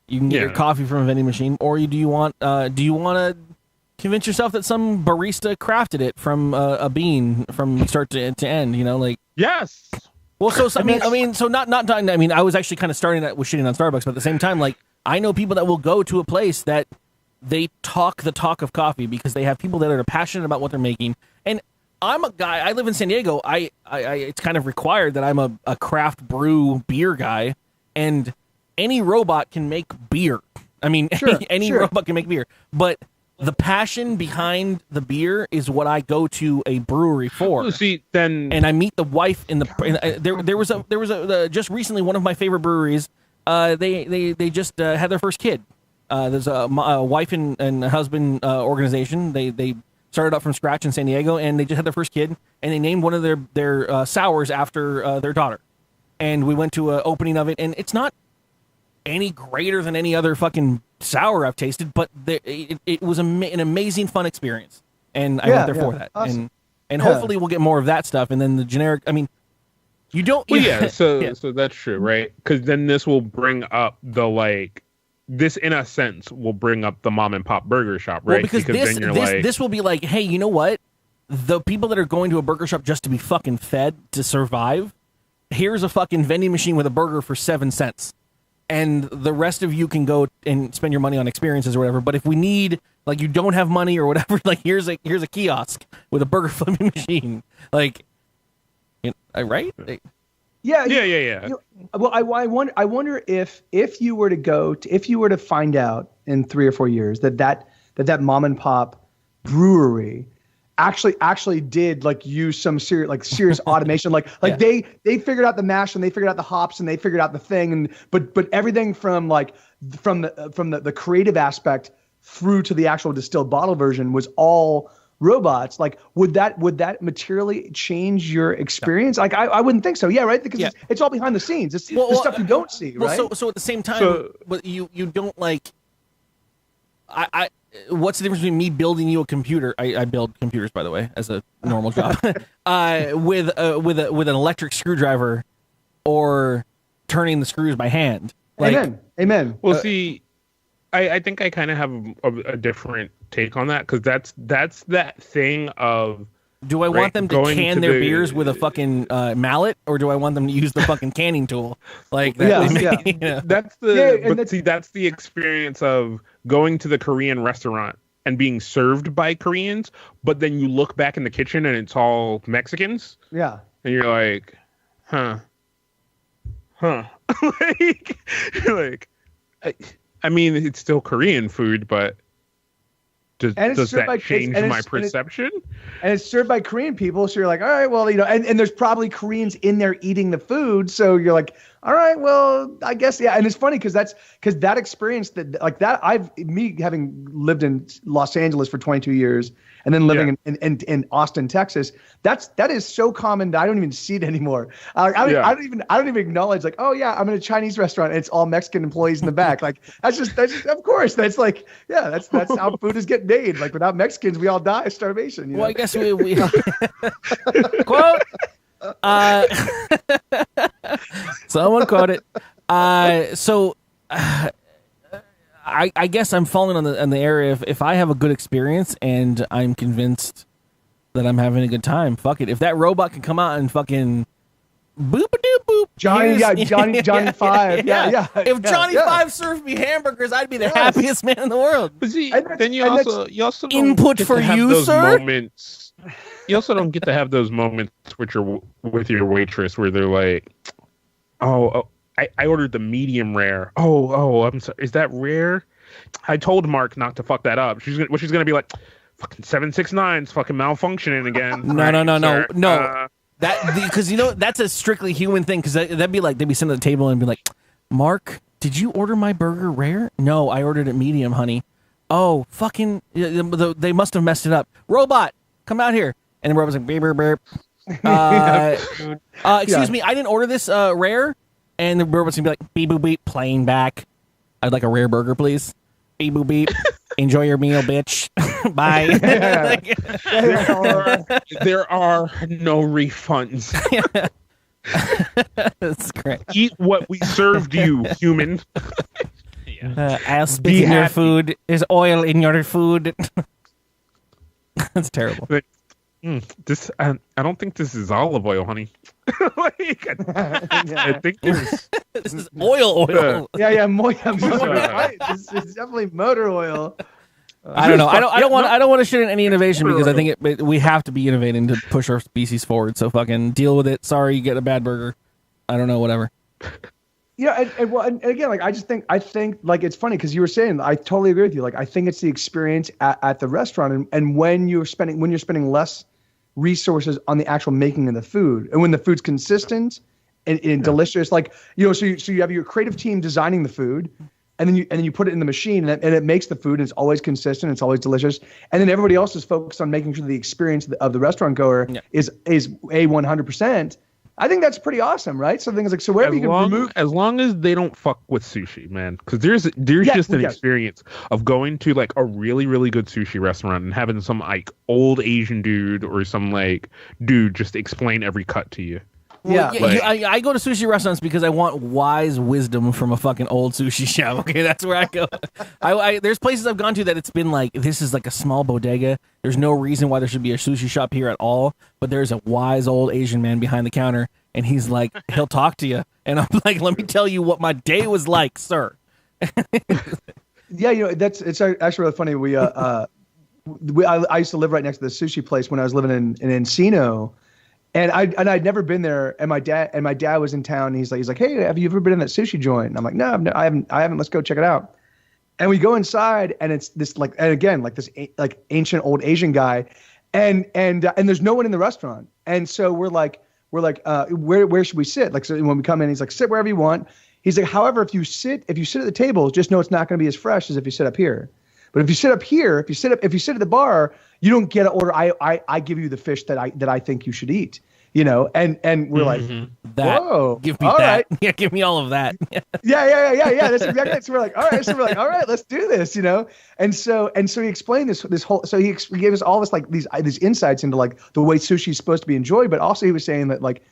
you can get your coffee from a vending machine, or do you want to convince yourself that some barista crafted it from a bean from start to end, like yes. Well, so I mean, so not I mean, I was actually kind of starting that with shitting on Starbucks, but at the same time, like I know people that will go to a place that they talk the talk of coffee because they have people that are passionate about what they're making. And I'm a guy. I live in San Diego. I it's kind of required that I'm a craft brew beer guy, and any robot can make beer. I mean, any robot can make beer, but the passion behind the beer is what I go to a brewery for. See, then, and I meet the wife in the. There was a just recently one of my favorite breweries. They just had their first kid. There's a wife and husband organization. They started up from scratch in San Diego, and they just had their first kid, and they named one of their sours after their daughter. And we went to an opening of it, and it's not any greater than any other fucking sour I've tasted, but it was an amazing, fun experience, and I went there for that. Awesome. And hopefully we'll get more of that stuff, and then the generic. I mean, you don't. Well, so that's true, right? Because then this will bring up this in a sense will bring up the mom and pop burger shop, right? Well, because this will be like, hey, you know what? The people that are going to a burger shop just to be fucking fed to survive, here's a fucking vending machine with a burger for 7 cents. And the rest of you can go and spend your money on experiences or whatever. But if we need, like, you don't have money or whatever, like, here's a kiosk with a burger flipping machine, like, right? Yeah. Well, I wonder if you were to find out in 3 or 4 years that mom and pop brewery actually did use some serious automation, they figured out the mash and they figured out the hops and they figured out the thing, and but everything from the creative aspect through to the actual distilled bottle version was all robots. Like would that materially change your experience? Like I wouldn't think so. Yeah, right. Because it's all behind the scenes. It's the stuff you don't see, right? So at the same time, but you don't like. What's the difference between me building you a computer? I build computers, by the way, as a normal job. With an electric screwdriver, or turning the screws by hand. Amen. Well, see, I think I kind of have a different take on that, because that's that thing of. Do I want them to can their beers with a fucking mallet, or do I want them to use the fucking canning tool? Like that, That's that's the experience of going to the Korean restaurant and being served by Koreans, but then you look back in the kitchen and it's all Mexicans. Yeah. And you're like, huh. I mean, it's still Korean food, but does that change my perception? And it's served by Korean people, so you're like, all right, well, and there's probably Koreans in there eating the food, so you're like, all right, well, I guess, yeah. And it's funny because that experience having lived in Los Angeles for 22 years and then living in Austin, Texas, that is so common that I don't even see it anymore. I don't even acknowledge, like, oh yeah, I'm in a Chinese restaurant and it's all Mexican employees in the back. Like that's just of course, that's like, yeah, that's how food is getting made. Like without Mexicans, we all die of starvation. Well, I guess we quote. Someone quote it. I guess I'm falling on the area if I have a good experience and I'm convinced that I'm having a good time. Fuck it. If that robot can come out and fucking boop a doop boop Johnny 5. Yeah. If Johnny 5 served me hamburgers, I'd be the happiest man in the world. But see, And that's- then you and also don't Input get for to have you, those sir? moments. You also don't get to have those moments with your waitress where they're like, "Oh, I ordered the medium rare. Oh, I'm sorry. Is that rare? I told Mark not to fuck that up. She's gonna be like, fucking 769's fucking malfunctioning again. No. Because that's a strictly human thing. Because that'd be like they'd be sitting at the table and be like, "Mark, did you order my burger rare? No, I ordered it medium, honey. Oh, fucking, they must have messed it up. Robot, come out here." And the robot's like, "Beep, beep, beep." Excuse me, I didn't order this rare. And the robot's gonna be like, "Beep, boop, beep, playing back. I'd like a rare burger, please. Beep, boop, beep. Enjoy your meal, bitch. Bye." There are no refunds. That's great. Eat what we served you, human. I'll spit in your food. There's oil in your food. That's terrible. But, this I don't think this is olive oil, honey. I think this is oil. Yeah, motor. This is definitely motor oil. I don't know. I don't want to shit in any innovation because I think we have to be innovating to push our species forward. So fucking deal with it. Sorry, you get a bad burger. I don't know. Whatever. Yeah, and again, like I think like it's funny because you were saying I totally agree with you. Like I think it's the experience at the restaurant, and when you're spending less resources on the actual making of the food, and when the food's consistent and delicious, like so you have your creative team designing the food, and then you put it in the machine, and it makes the food, and it's always consistent, it's always delicious, and then everybody else is focused on making sure the experience of the restaurant goer is a 100%. I think that's pretty awesome, right? So things like wherever you can remove, as long as they don't fuck with sushi, man, because there's just an experience of going to like a really really good sushi restaurant and having some like old Asian dude or some like dude just explain every cut to you. Yeah, I go to sushi restaurants because I want wise wisdom from a fucking old sushi chef. Okay, that's where I go. There's places I've gone to that it's been like, this is like a small bodega. There's no reason why there should be a sushi shop here at all. But there's a wise old Asian man behind the counter, and he's like, he'll talk to you. And I'm like, let me tell you what my day was like, sir. Yeah, it's actually really funny. I used to live right next to the sushi place when I was living in Encino. And I'd never been there, and my dad was in town. And he's like, "Hey, have you ever been in that sushi joint?" And I'm like, "No, I haven't. Let's go check it out." And we go inside, and it's this like, and again, like this like ancient old Asian guy, and there's no one in the restaurant. And so we're like, where should we sit? Like, so when we come in, he's like, "Sit wherever you want." He's like, "However, if you sit at the table, just know it's not going to be as fresh as if you sit up here. But if you sit up here, if you sit at the bar, you don't get an order. I give you the fish that I think you should eat." And we're like, "Whoa, give me all that. right." Yeah, give me all of that. Yeah. That's exactly it. So we're like, all right, let's do this, And so he explained this whole. So he gave us all this like these insights into like the way sushi is supposed to be enjoyed, but also he was saying that like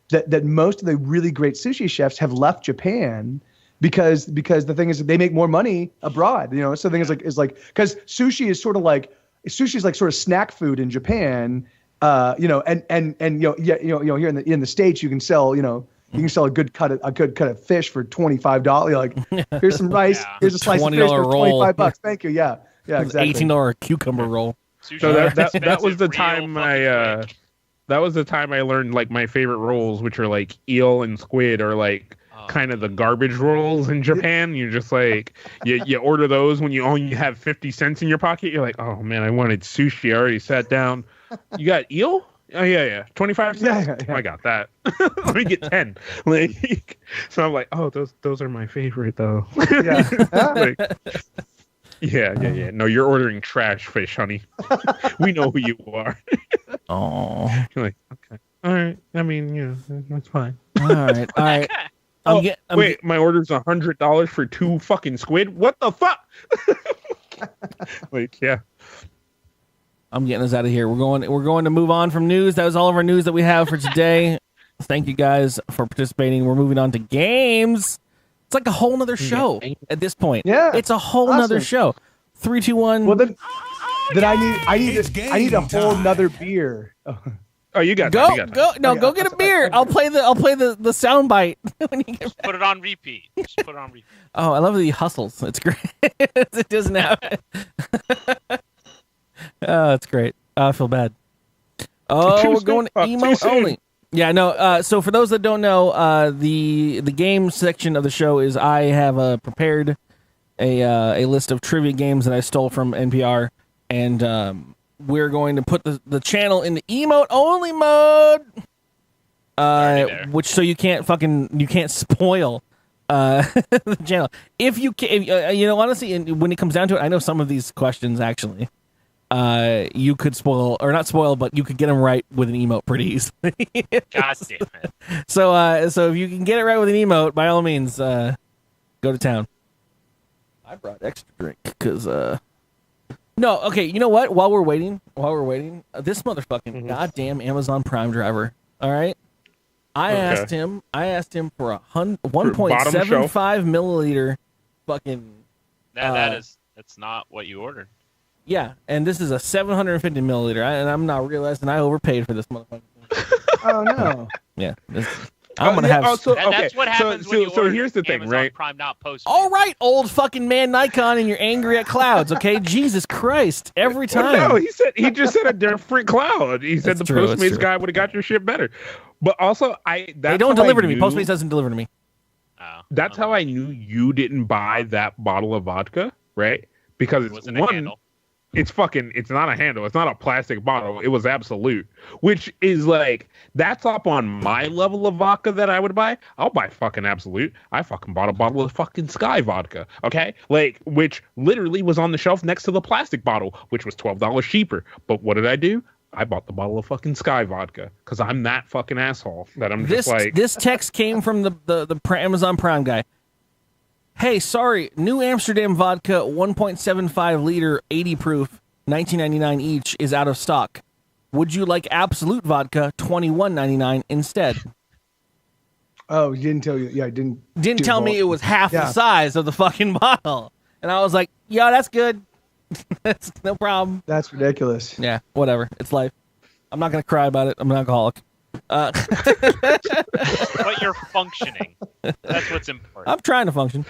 that most of the really great sushi chefs have left Japan because the thing is that they make more money abroad. So the thing is like because sushi is sort of snack food in Japan. And here in the States you can sell a good cut of fish for $25. Like, here's some rice, here's a slice of fish for $25. Thank you. Yeah, exactly. $18 cucumber roll. So that was the time that was the time I learned like my favorite rolls, which are like eel and squid, or like kind of the garbage rolls in Japan. You're just like you order those when you only have 50 cents in your pocket. You're like, oh man, I wanted sushi. I already sat down. You got eel? Oh yeah, 25 cents. Yeah. I got that. Let me get 10. Like, so I'm like, oh, those are my favorite though. Yeah. Yeah. No, you're ordering trash fish, honey. We know who you are. Oh. You're like, okay, all right. I mean, yeah, that's fine. All right. Wait, my order's $100 for 2 fucking squid? What the fuck? Like, yeah. I'm getting us out of here. We're going to move on from news. That was all of our news that we have for today. Thank you guys for participating. We're moving on to games. It's like a whole nother show at this point. Yeah, it's a whole nother show. 3, 2, 1. Well, then I need a whole nother beer. Oh, you got Go, time, you got time. go, no, go get a beer. I'll play the sound bite when you get Put it on repeat. Just put it on repeat. Oh, I love that he hustles. It's great. It doesn't have. Oh, it's great. Oh, I feel bad. Oh, we're going to emote only. Yeah, no. So for those that don't know, the game section of the show is I have prepared a list of trivia games that I stole from NPR, and we're going to put the channel in the emote only mode, which so you can't spoil the channel. If you can, honestly, when it comes down to it, I know some of these questions actually. You could spoil or not spoil, but you could get them right with an emote pretty easily. God damn it! So if you can get it right with an emote, by all means, go to town. I brought extra drink because no, okay. You know what? While we're waiting, this motherfucking goddamn Amazon Prime driver. All right, I asked him for 1.75 milliliter fucking. That's not what you ordered. Yeah, and this is a 750 milliliter, and I'm not realizing I overpaid for this motherfucker. Oh no! Yeah, I'm gonna have. That's what happens when you order here's the thing, Amazon right? Prime, not Postmates. All right, old fucking man Nikon, and you're angry at clouds, okay? Jesus Christ, every time. Well, no, he just said a different cloud. He said That's the true, Postmates guy would have got your shit better. But also, they don't deliver to me. Postmates doesn't deliver to me. That's how I knew you didn't buy that bottle of vodka, right? Because It wasn't a handle. It's not a handle. It's not a plastic bottle. It was Absolute, which is like, that's up on my level of vodka that I would buy. I'll buy fucking Absolute. I fucking bought a bottle of fucking Sky vodka. Okay. Like, which literally was on the shelf next to the plastic bottle, which was $12 cheaper. But what did I do? I bought the bottle of fucking Sky vodka because I'm that fucking asshole that I'm just like. This text came from the Amazon Prime guy. Hey, sorry, New Amsterdam vodka, 1.75 liter, 80 proof, $19.99 each, is out of stock. Would you like Absolute vodka, $21.99 instead? Oh, he didn't tell you. Yeah, didn't tell me it was half the size of the fucking bottle. And I was like, yeah, that's good. That's no problem. That's ridiculous. Yeah, whatever. It's life. I'm not going to cry about it. I'm an alcoholic. But you're functioning. That's what's important. I'm trying to function.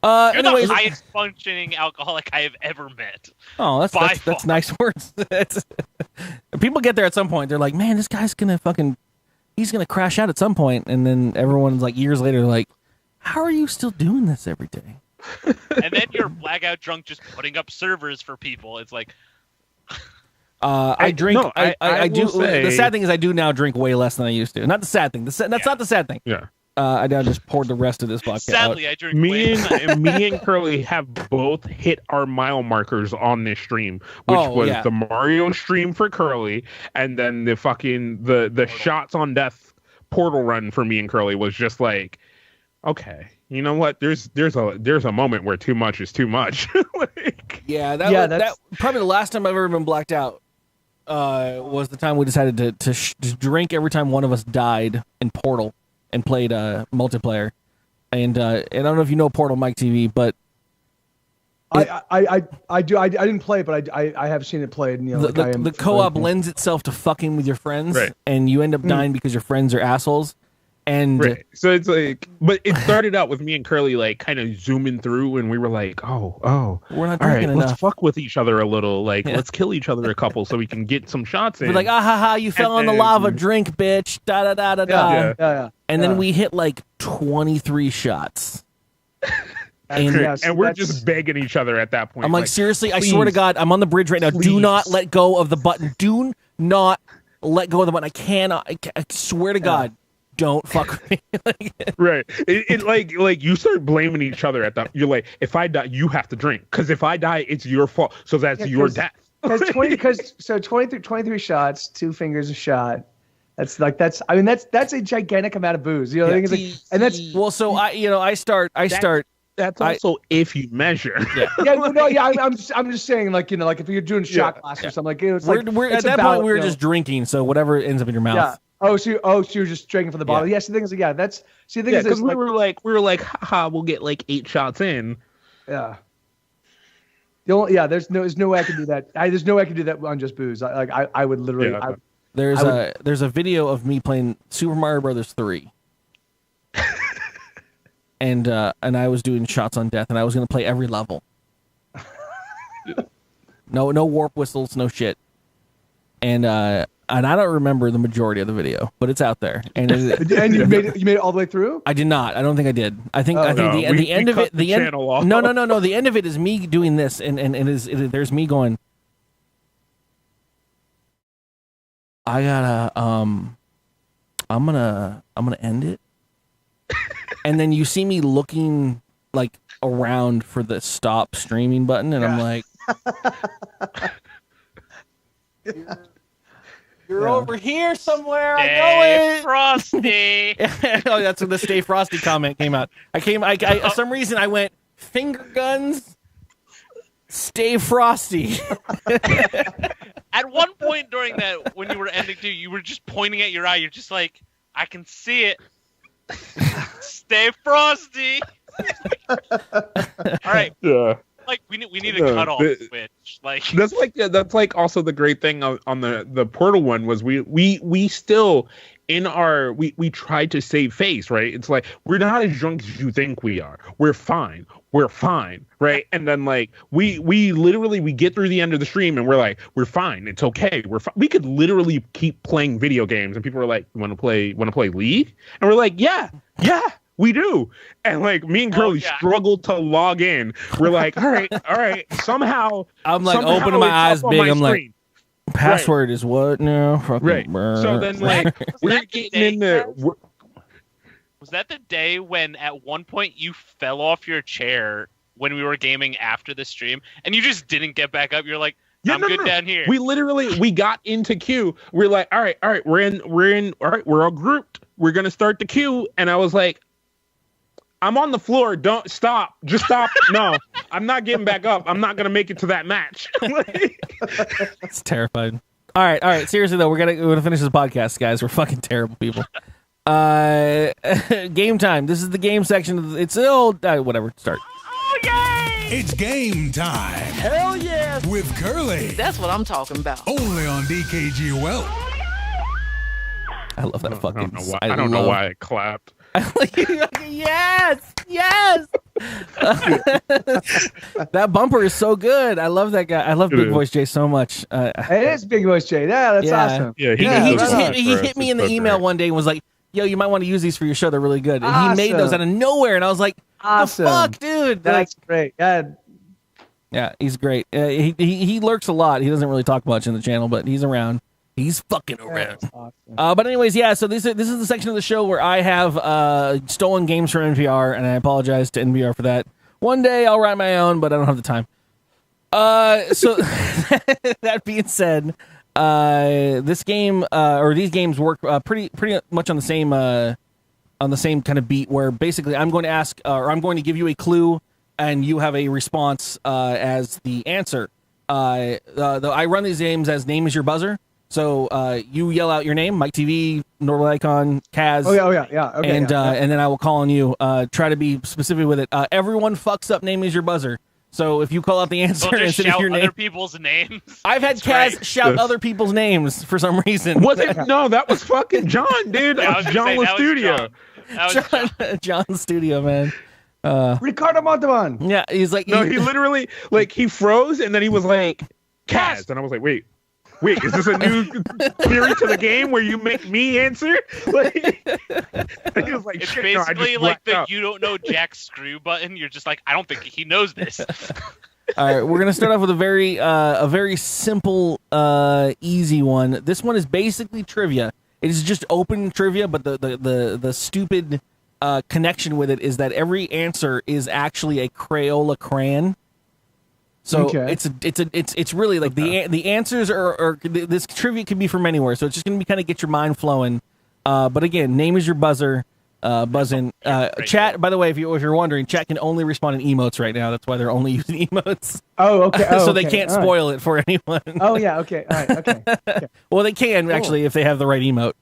You're Anyways, the highest functioning alcoholic I have ever met. Oh, that's nice words. People get there at some point. They're like, man, this guy's gonna he's gonna crash out at some point, and then everyone's like, years later, like, how are you still doing this every day? And then you're blackout drunk, just putting up servers for people. It's like. I drink. No, I do. say, the sad thing is, I do now drink way less than I used to. Not the sad thing. That's not the sad thing. Yeah. I now just poured the rest of this vodka Sadly, out. I drink. Me and Curly have both hit our mile markers on this stream, which was the Mario stream for Curly, and then the fucking the shots on death portal run for me and Curly was just like, okay, you know what? There's a moment where too much is too much. That probably the last time I've ever been blacked out. Was the time we decided to drink every time one of us died in Portal and played multiplayer, and I don't know if you know Portal, MikeTV, but I do. I didn't play it, but I have seen it played. And, the co-op lends itself to fucking with your friends, right. And you end up dying because your friends are assholes. And right. So it's like, but it started out with me and Curly like kind of zooming through, and we were like, oh, we're not all right, enough. let's fuck with each other a little, like let's kill each other a couple so we can get some shots in. We're like, you fell in the lava, drink, bitch, da da da da da. Yeah. And then we hit like 23 shots. And we're just begging each other at that point. I'm like, seriously, please, I swear to God, I'm on the bridge right now. Please. Do not let go of the button. Do not let go of the button. I cannot. I swear to God. Don't fuck with me. Right. It like you start blaming each other at that. You're like, if I die, you have to drink. Because if I die, it's your fault. So that's your death. Because 23 shots, 2 fingers a shot. That's a gigantic amount of booze. You know, I start. That's also if you measure. I'm just saying, like, you know, like if you're doing shot glass or something, like it's like we're at that point we were just drinking, so whatever ends up in your mouth. Yeah. Oh, so you're just drinking from the bottle. Yes, the thing is, because we were like, haha, we'll get like 8 shots in. Yeah. There's no way I can do that. There's no way I can do that on just booze. I would literally. There's a video of me playing Super Mario Brothers 3. And I was doing shots on death, and I was gonna play every level. No warp whistles, no shit. And I don't remember the majority of the video, but it's out there. And and you made it all the way through? I did not. I don't think I did. I think the end of it. The end. No. The end of it is me doing this, and there's me going. I gotta I'm gonna end it. And then you see me looking like around for the stop streaming button, and I'm like, "You're over here somewhere." I know it. Frosty. Oh, that's when the "Stay Frosty" comment came out. I for some reason I went finger guns. Stay frosty. At one point during that, when you were ending too, you were just pointing at your eye. You're just like, I can see it. Stay frosty. All right. Yeah. Like we need to cut off Twitch. Like that's like also the great thing on the Portal one was we still in our we tried to save face, right? It's like we're not as drunk as you think we are. We're fine, right? And then like we literally we get through the end of the stream and we're like we're fine. It's okay. We could literally keep playing video games and people are like, want to play League? And we're like, yeah. We do. And like me and Curly struggled to log in. We're like, all right. Somehow I'm like opening my eyes big. I'm like, password is what now? Fucking right. So then like we're getting in there. Was that the day when at one point you fell off your chair when we were gaming after the stream and you just didn't get back up? You're like, I'm good down here. We got into queue. We're like, all right, we're in, all right, we're all grouped. We're gonna start the queue. And I was like, I'm on the floor. Don't stop. Just stop. No, I'm not getting back up. I'm not going to make it to that match. It's terrifying. All right. Seriously, though, we're gonna finish this podcast, guys. We're fucking terrible people. Game time. This is the game section. It's old. Whatever. Start. Oh, yay! It's game time. Hell yeah! With Curly. That's what I'm talking about. Only on dkgWELP. I love that fucking. I don't know why I clapped. Yes. That bumper is so good. I love that guy. I love Big Voice Jay so much. It is Big Voice Jay. Yeah, that's awesome. Yeah, he hit me in the email one day and was like, "Yo, you might want to use these for your show. They're really good." And he made those out of nowhere, and I was like, "Awesome, the fuck, dude! That's great." Yeah, he's great. He lurks a lot. He doesn't really talk much in the channel, but he's around. He's fucking around. Awesome. But anyways, yeah. So this is the section of the show where I have stolen games from NPR, and I apologize to NPR for that. One day I'll write my own, but I don't have the time. So that being said, this game or these games work pretty much on the same kind of beat. Where basically I'm going to ask, or I'm going to give you a clue, and you have a response as the answer. I run these games as name is your buzzer. So you yell out your name, MikeTV, dkgWELP, Kaz. Oh yeah. Okay. And then I will call on you. Try to be specific with it. Everyone fucks up. Name is your buzzer. So if you call out the answer instead of your name, other people's names. I've had Kaz shout other people's names for some reason. Was it? No, that was fucking John, dude. That was John Studio. John Studio, man. Ricardo Montalban. Yeah, he's like no, he literally like he froze and then he was like Kaz, and I was like, wait, is this a new theory to the game where you make me answer? Like, he was like, it's basically like the you don't know Jack Screw button. You're just like, I don't think he knows this. All right, we're gonna start off with a very simple, easy one. This one is basically trivia. It is just open trivia, but the stupid connection with it is that every answer is actually a Crayola crayon. So it's really like the answers are this trivia can be from anywhere. So it's just gonna be kind of get your mind flowing. But again, name is your buzzer. Buzzing. Chat. By the way, if you're wondering, chat can only respond in emotes right now. That's why they're only using emotes. Oh, okay. So they can't spoil it for anyone. Oh yeah. Okay. All right. Okay. Well, they can actually if they have the right emote.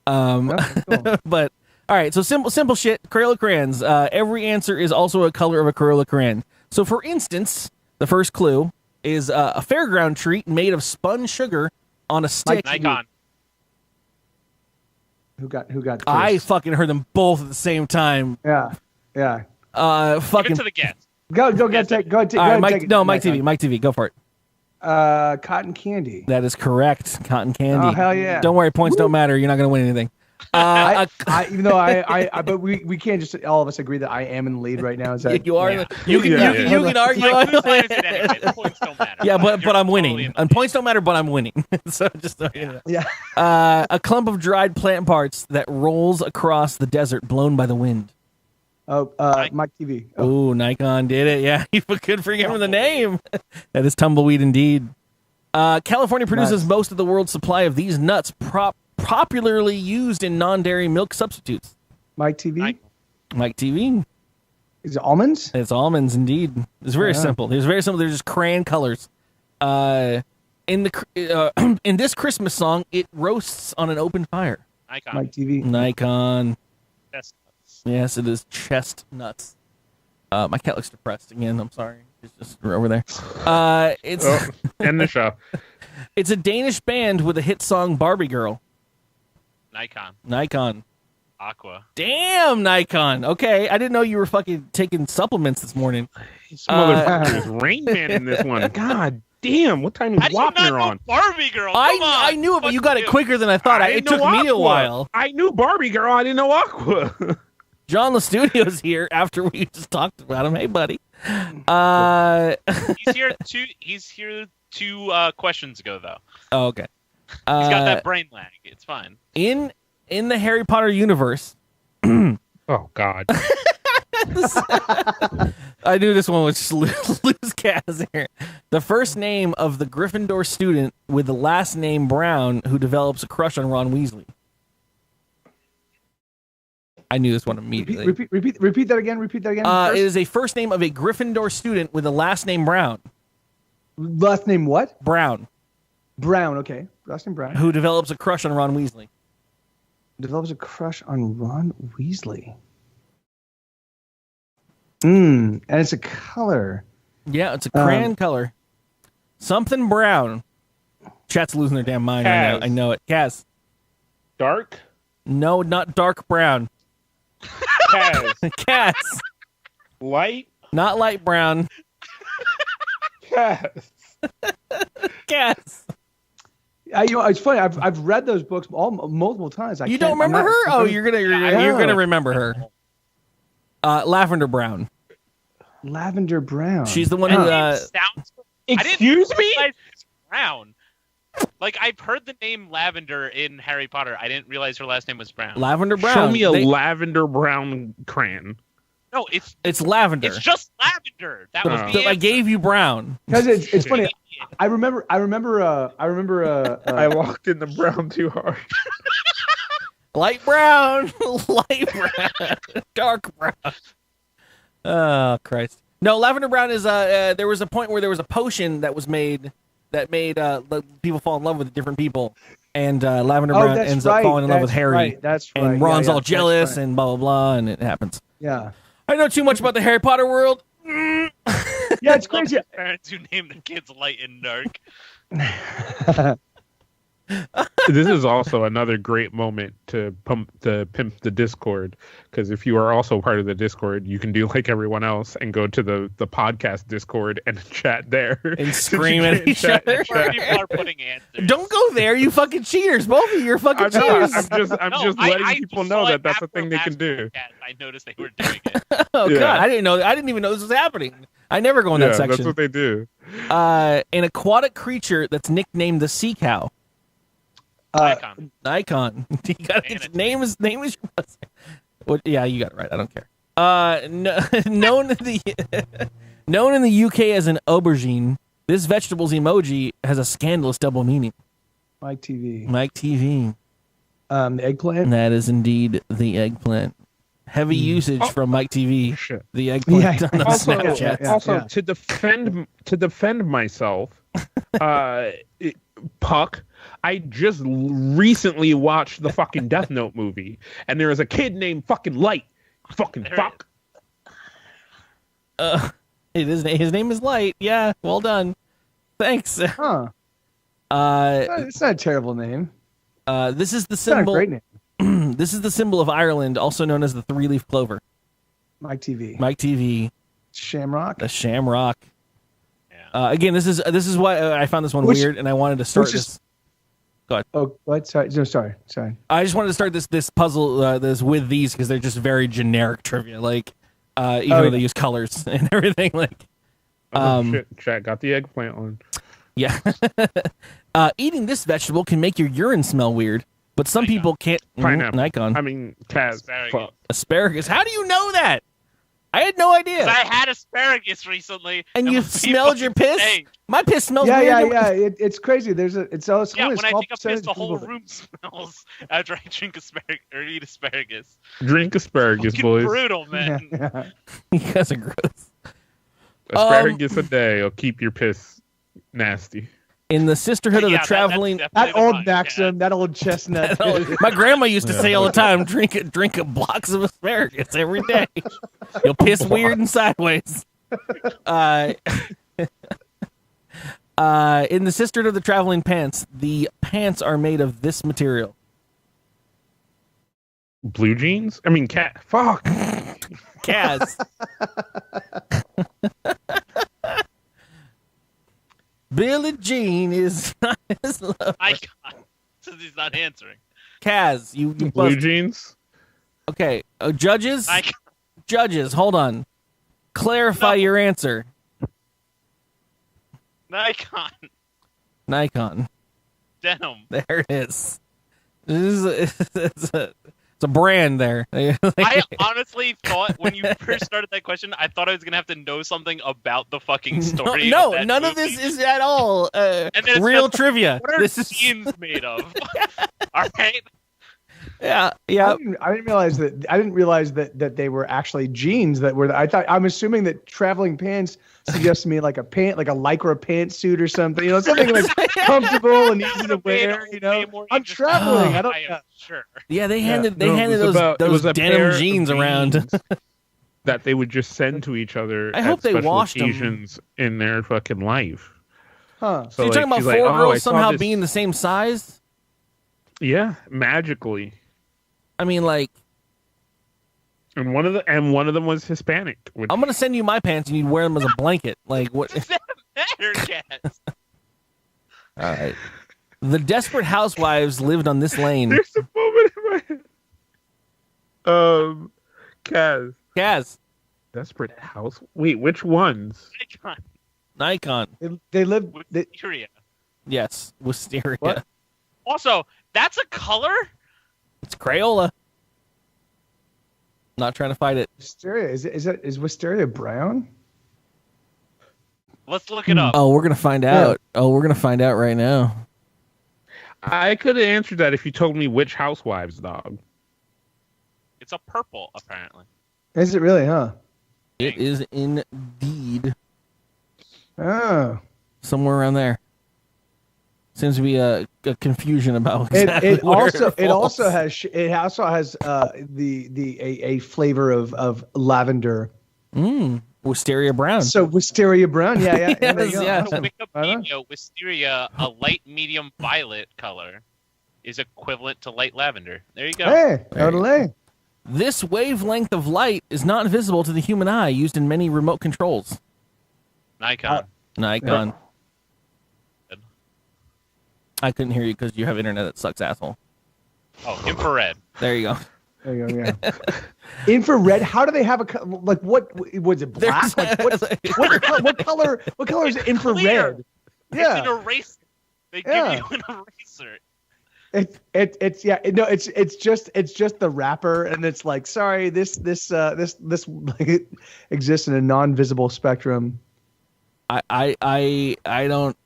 Cool. But all right. So simple shit. Crayola crayons. Every answer is also a color of a Crayola crayon. So for instance. The first clue is a fairground treat made of spun sugar on a stick. Nikon. Who got cursed? I fucking heard them both at the same time. Yeah. Give Fucking. it to the guest. Go take All right, it. Mike TV, go for it. Cotton candy. That is correct. Cotton candy. Oh, hell yeah. Don't worry, points don't matter. You're not gonna win anything. Even though but we can't just all of us agree that I am in the lead right now. Is that you are? Yeah. You can argue. Like, whose line is it anyway? The points don't matter. Yeah, but You're I'm totally winning. in the And lead. points don't matter, but I'm winning. So just so you know. Yeah. A clump of dried plant parts that rolls across the desert, blown by the wind. Oh, Mike TV. Oh, Nikon did it. Yeah, you could forget the name. That is tumbleweed indeed. California produces Nice. most of the world's supply of these nuts, popularly used in non-dairy milk substitutes. Mike TV. Mike TV. Is it almonds? It's almonds indeed. It's very Yeah. simple. It's very simple. They're just crayon colors. In this Christmas song, it roasts on an open fire. Icon. Mike TV. Nikon. Chestnuts. Yes, it is chestnuts. My cat looks depressed again. I'm sorry. He's just over there. It's End the show. it's a Danish band with a hit song "Barbie Girl." Nikon. Aqua. Damn, Nikon. Okay, I didn't know you were fucking taking supplements this morning. This motherfucker is Rain Man in this one. God damn, what time How is do you not Wapner know on? Barbie Girl? Come I on. knew it, but you got it Fuck quicker than I thought. I It didn't took know me a Aqua. while. I knew Barbie Girl. I didn't know Aqua. John LaStudio's here after we just talked about him. Hey, buddy. He's here two questions ago though. Oh, okay. He's got that brain lag. It's fine. In the Harry Potter universe, Oh God. I knew this one was loose cats here. The first name of the Gryffindor student with the last name Brown who develops a crush on Ron Weasley. I knew this one immediately. Repeat that again. Repeat that again. It is a first name of a Gryffindor student with the last name Brown. Last name what? Brown, Brown. Okay. Last name Brown. who develops a crush on Ron Weasley. Develops a crush on Ron Weasley. And it's a color. Yeah, it's a crayon color. Something brown. Chat's losing their damn mind right now. Kaz. I know it. Kaz. Dark. No, not dark brown. Kaz. Kaz. Light. Not light brown. Kaz. Kaz. It's funny. I've read those books multiple times. You don't remember her? Oh, you're gonna remember her. Lavender Brown. Lavender Brown. She's the one That who. name sounds. Excuse me? realize it's Brown. Like I've heard the name Lavender in Harry Potter. I didn't realize her last name was Brown. Lavender Brown. Show me a They- lavender brown crayon. No, it's lavender. it's just lavender. That was the I answer. gave you brown. Because it's funny. I remember. I walked in the brown too hard. Light brown. Light brown. Dark brown. Oh, Christ. No, Lavender Brown is there was a point where there was a potion that was made that made people fall in love with different people. And Lavender Brown that's ends right. up falling in love with That's Harry. right. That's right. And Yeah, Ron's yeah, all that's jealous right. and blah, blah, blah, and it happens. Yeah. I know too much about the Harry Potter world. Yeah, it's I love crazy. Parents who name the kids Light and Dark. This is also another great moment to pimp the Discord, because if you are also part of the Discord, you can do like everyone else and go to the podcast Discord and chat there And scream at each other. Where people are putting answers. Don't go there, you fucking cheaters. Both of you are fucking I'm cheaters. I'm No, just I letting just people saw know it that that's a after thing they can last do. podcast. I noticed they were doing it. Oh, Yeah. God. I didn't even know this was happening. I never go in that Yeah, section. that's what they do. An aquatic creature that's nicknamed the sea cow. Icon. Icon. You got its Manatee. name is your what? Yeah, you got it right. I don't care. Known in the UK as an aubergine, this vegetable's emoji has a scandalous double meaning. Mike TV. Mike TV. The eggplant. That is indeed the eggplant. Heavy usage from Mike TV. Shit. The eggplant Yeah. on the Also, Snapchat. Yeah. to defend myself, Puck, I just recently watched the fucking Death Note movie, and there is a kid named fucking Light. Fucking There fuck. His name is Light. Yeah, well done. Thanks. Huh. Uh, It's not a terrible name. this is the It's not a symbol. great name. This is the symbol of Ireland, also known as the three-leaf clover. MikeTV. MikeTV. Shamrock. The shamrock. Yeah. Again, this is why I found this one weird, and I wanted to start this. Go ahead. Oh, what? Sorry. No, sorry. I just wanted to start this puzzle this with these because they're just very generic trivia. Like, even though they use colors and everything. Like, Shit, chat got the eggplant on. yeah. Eating this vegetable can make your urine smell weird, but some people can't. Pineapple. Nikon. I mean, Kaz. Asparagus. Fuck. Asparagus. How do you know that? I had no idea. 'Cause I had asparagus recently, And you when people smelled your piss? say- My piss smells Yeah, weird. It's crazy. It's Yeah, only a when I small take a piss, percentage the of whole people that- room smells after I drink asparagus or eat asparagus. Drink asparagus, Fucking boys. brutal, man. Yeah. You guys are gross. Asparagus a day will keep your piss nasty. In the Sisterhood of the Yeah, that's Traveling... That definitely old the vibe, maxim, that old chestnut. My grandma used to say all the time, drink a blocks of asparagus every day. You'll piss weird and sideways. In the Sisterhood of the Traveling Pants, the pants are made of this material. Blue jeans? I mean, cat. Fuck. Kaz. Billie Jean is not his lover. I got since he's not answering. Kaz, you Blue busted. jeans? Okay, judges, I got judges, hold on. Clarify No. your answer. Nikon Nikon. denim. There it is. It's a brand there. I honestly thought when you first started that question, I thought I was gonna have to know something about the fucking story. No, of that none of movie. this is at all And then it's real just, trivia. What are This is jeans made of? All right. yeah. I didn't realize that they were actually jeans that were. I'm assuming that traveling pants suggests to me like a lycra pantsuit or something. You know, something like comfortable and easy to wear. You know, I'm traveling. I don't. I am sure. Yeah, they handed No, it handed was those it was a denim pair of jeans around. jeans that they would just send to each other I hope at they special washed 'em. occasions in their fucking life. Huh. So you're talking about she's four like, "Oh, I girls saw somehow this-" being the same size? Yeah, magically. I mean, like, And one of them was Hispanic. Which, I'm gonna send you my pants and you'd wear them as a blanket. Like what? Does that matter, Cat? All right. The desperate housewives lived on this lane. there's a moment in my head. Kaz. Kaz, Desperate House. Wait, which ones? Nikon. Nikon. They lived. Wisteria. Yes, Wisteria. What? Also, that's a color? It's Crayola. Not trying to fight it. Wisteria is Wisteria brown? Let's look it up. Oh, we're gonna find out. Oh, we're gonna find out right now. I could have answered that if you told me which housewives, dog. It's a purple, apparently. Is it really? Huh? It is indeed Oh. somewhere around there. Seems to be a confusion about exactly It where also falls. has a flavor of lavender. Wisteria brown. So Wisteria brown, yeah. There you go. Yeah. So Awesome. Wikipedia, Wisteria, a light medium violet color, is equivalent to light lavender. There you go. Hey, totally. This wavelength of light is not visible to the human eye, used in many remote controls. Nikon. Nikon. I couldn't hear you because you have internet that sucks, asshole. Oh, infrared. There you go. There you go. Yeah. Infrared. How do they have like what was it black? Like what color? What color is infrared? Clear. It's Yeah. an eraser. They Yeah. give you an eraser. It's just the wrapper, and it's like, sorry, this like, it exists in a non-visible spectrum. I don't.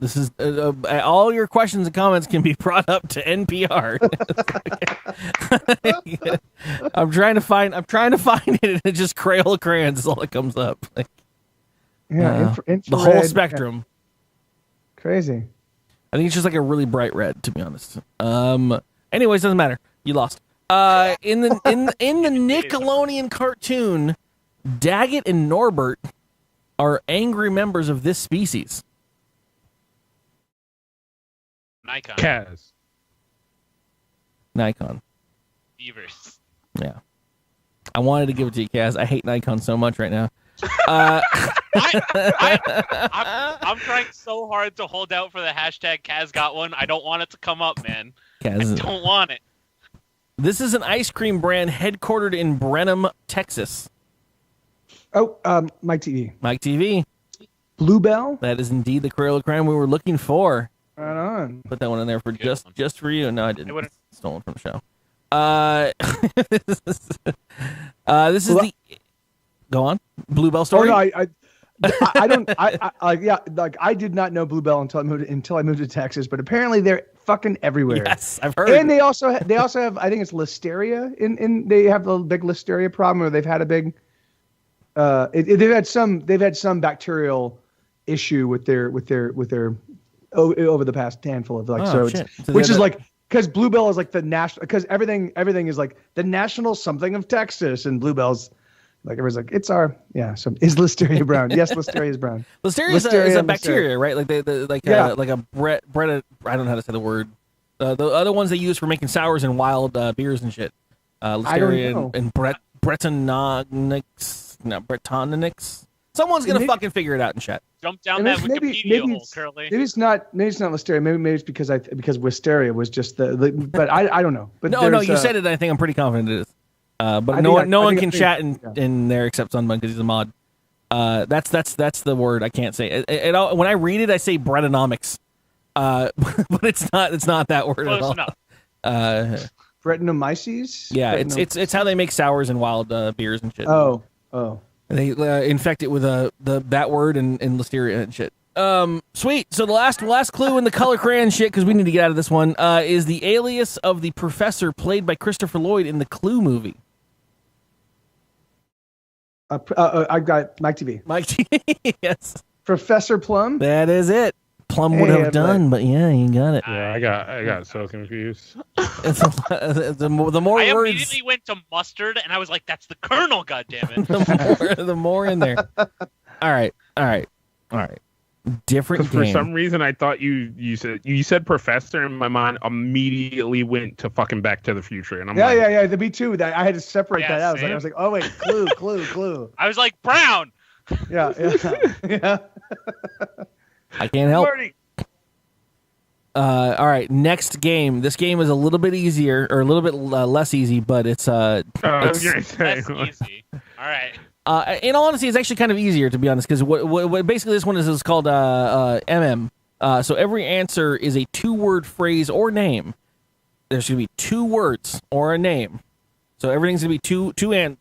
This is all your questions and comments can be brought up to NPR. I'm trying to find it, and it just Crayola crayons is all that comes up. Like, Yeah, the infrared, whole spectrum. yeah. Crazy. I think it's just like a really bright red, to be honest. Anyways, doesn't matter. You lost. In the Nickelodeon cartoon, Daggett and Norbert are angry members of this species. Nikon. Kaz. Nikon. Beavers. Yeah. I wanted to give it to you, Kaz. I hate Nikon so much right now. I'm trying so hard to hold out for the hashtag Kaz got one. I don't want it to come up, man. Kaz. I don't want it. This is an ice cream brand headquartered in Brenham, Texas. Oh, MikeTV. MikeTV. Bluebell. That is indeed the Cradle of Crime we were looking for. Right on. Put that one in there for Good just for you. No, I didn't. It wouldn't- It's stolen from the show. This is the. Go on. Bluebell Oh story. no, I don't. Yeah, like I did not know Bluebell until I moved to Texas, but apparently they're fucking everywhere. Yes, I've heard. And they also have, I think it's listeria in they have a big listeria problem, or they've had a big they've had some bacterial issue with their over the past handful of shit. So which they is have like, because Bluebell is like the national, because everything is like the national something of Texas, and Bluebell's like, everyone's like, it's our, yeah. So is listeria brown? Yes, listeria is brown. Listeria is a bacteria, right? Like like a Brett. I don't know how to say the word. The other ones they use for making sours and wild beers and shit. Listeria and Bretonix. Someone's gonna fucking figure it out in chat. Jump down that Wikipedia hole, Curly. Maybe it's not listeria. Maybe it's because wisteria was just but I don't know. But No, you said it. And I think I'm pretty confident it is. But no one can chat in there except Sunbun because he's a mod. That's the word I can't say. When I read it, I say Bretonomics. But it's not that word Close at all. enough. Brettanomyces? Yeah, it's how they make sours and wild beers and shit. Oh. They infect it with that word and listeria and shit. Sweet. So the last clue in the color crayon shit, because we need to get out of this one, is the alias of the professor played by Christopher Lloyd in the Clue movie. I got MikeTV. MikeTV. Yes. Professor Plum. That is it. Plum would have done, but yeah, you got it. Yeah, I got so confused. The more I words, immediately went to mustard, and I was like, "That's the Colonel, goddammit!" the more in there. All right. Different game. For some reason, I thought you said professor, and my mind immediately went to fucking Back to the Future, and I'm like, Yeah. The B2. That I had to separate Yeah, that out. same. I was like, oh wait, clue. I was like, "Brown." Yeah. I can't help. Marty. All right, next game. This game is a little bit easier, or a little bit less easy, but it's I was gonna say, That's easy. All right. in all honesty, it's actually kind of easier, to be honest, because what basically this one is called MM. So every answer is a 2-word phrase or name. There's going to be 2 words or a name. So everything's going to be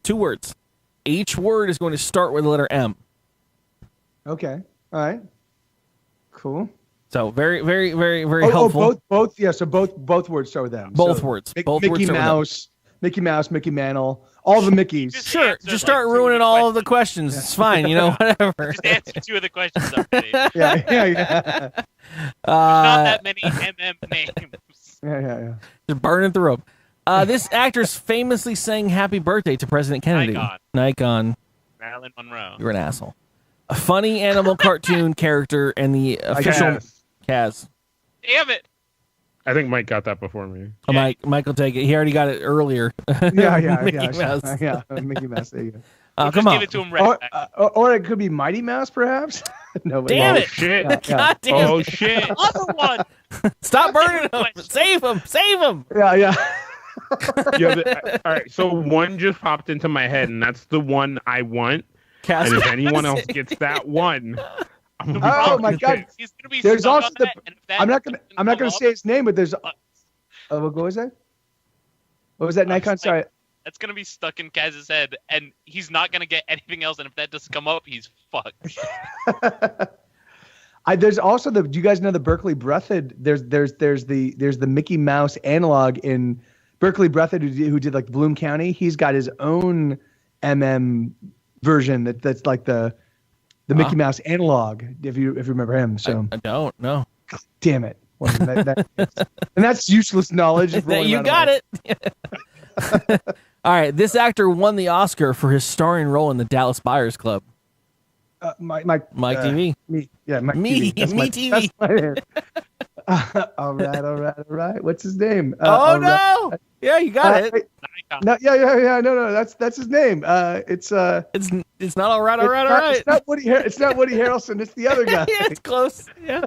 two words. Each word is going to start with the letter M. Okay. All right. Cool. So very, very, very, very helpful. Both. Yeah. So both words start with M. Both words. Both Mickey words start with M. Mouse, Mickey Mantle, all the Mickeys. Sure, just start ruining all of the questions. It's fine, whatever. Just answer 2 of the questions already. Yeah. Not that many MM names. Yeah. Just burning through them. This actress famously sang "Happy Birthday" to President Kennedy. Nikon. Marilyn Monroe. You're an asshole. A funny animal cartoon character and the official Kaz. Damn it. I think Mike got that before me. Oh, Mike will take it. He already got it earlier. Yeah. Mickey Mouse. Yeah. Mickey Mouse. There you go. Oh, Just come on. give it to him right back. Or it could be Mighty Mouse, perhaps. No. Damn it! Shit. God damn Oh it! shit. Other one. Stop burning him! Save him! Save him! Yeah. All right, so one just popped into my head, and that's the one I want. Kaz. And if anyone else gets that one, I'm gonna be Oh fucking my God. pissed. He's gonna be There's stuck also on the. that, and if that I'm not doesn't gonna come say his name, but there's. up, What was that? What was that, I'm Nikon? just like, Sorry. that's gonna be stuck in Kaz's head, and he's not gonna get anything else. And if that doesn't come up, he's fucked. There's also do you guys know the Berkeley Breathed? There's the Mickey Mouse analog in Berkeley Breathed who did like Bloom County. He's got his own MM version that's like the Mickey Mouse analog. If you remember him, so I don't know. damn it. Well, and that's useless knowledge. You got it. All right, this actor won the Oscar for his starring role in the Dallas Buyers Club. Mike TV. Me, yeah, Mike Me TV. That's TV. my name. All right. What's his name? Oh all no! right. Yeah, you got it. Wait, Nikon. no, yeah. No. That's his name. It's It's not all right. All right. All right. It's not Woody. It's not Woody Harrelson. It's the other guy. Yeah, it's close. Yeah,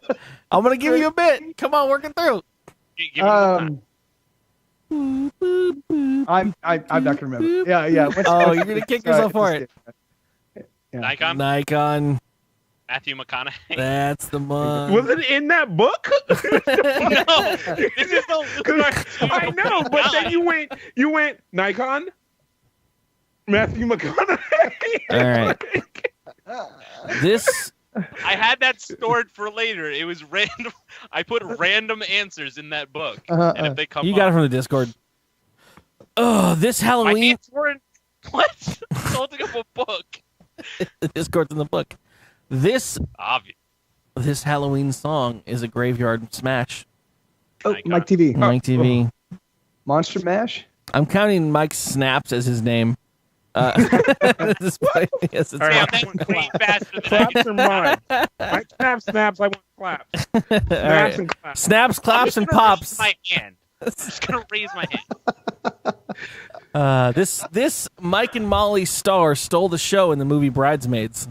I'm gonna give you a bit. Come on, work it through. Give me one time. I'm not gonna remember. Yeah. Oh, you're gonna kick yourself for it. Yeah. Nikon. Nikon. Matthew McConaughey. That's the one. Was it in that book? No, this is the. 'Cause I know, but then you went Nikon, Matthew McConaughey. All right. This. I had that stored for later. It was random. I put random answers in that book, and if they come, You got it from the Discord. Oh, this My Halloween. hands weren't. What? I'm holding up a book. The Discord's in the book. This Obvious. Halloween song is a graveyard smash. Oh, Nikon. Mike TV. Mike TV. Monster Mash. I'm counting Mike Snaps as his name. Yes, it's All right. Damn, that's way faster than I Claps are mine. I snaps. I want claps. All Snaps right. and claps. Snaps, claps, and pops. My hand. I'm just gonna raise my hand. This Mike and Molly star stole the show in the movie Bridesmaids.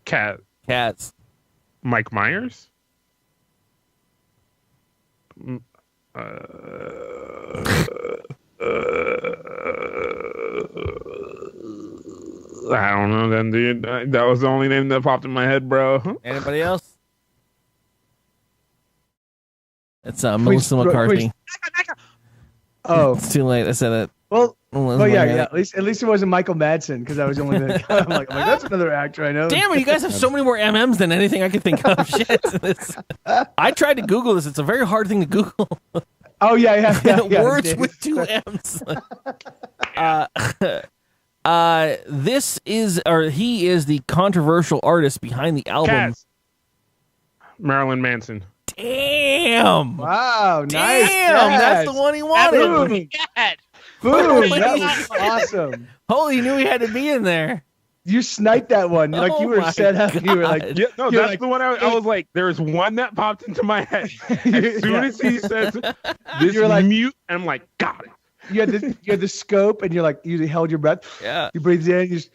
Cat. Cats. Mike Myers. I don't know then, dude. That was the only name that popped in my head, bro. Anybody else? It's Melissa McCarthy. Oh, It's too late. I said it. well. Well, Oh yeah. At least it wasn't Michael Madsen because I was only. I'm like that's another actor I know. Damn it! You guys have so many more MMs than anything I could think of. Shit. I tried to Google this. It's a very hard thing to Google. Oh yeah. Words with two M's. He is the controversial artist behind the album. Cats. Marilyn Manson. Damn. Wow, nice. Damn, that's the one he wanted. Boom. God. Boom, that was awesome. Holy, he knew he had to be in there. You sniped that one. Like Oh you were my set up. You were like, God. Yeah, no, You're that's like- the one I was like, there's one that popped into my head. As soon as he says this You're like- mute, I'm like, got it. you had the scope, and you're like, you held your breath. Yeah. You breathed in. You just.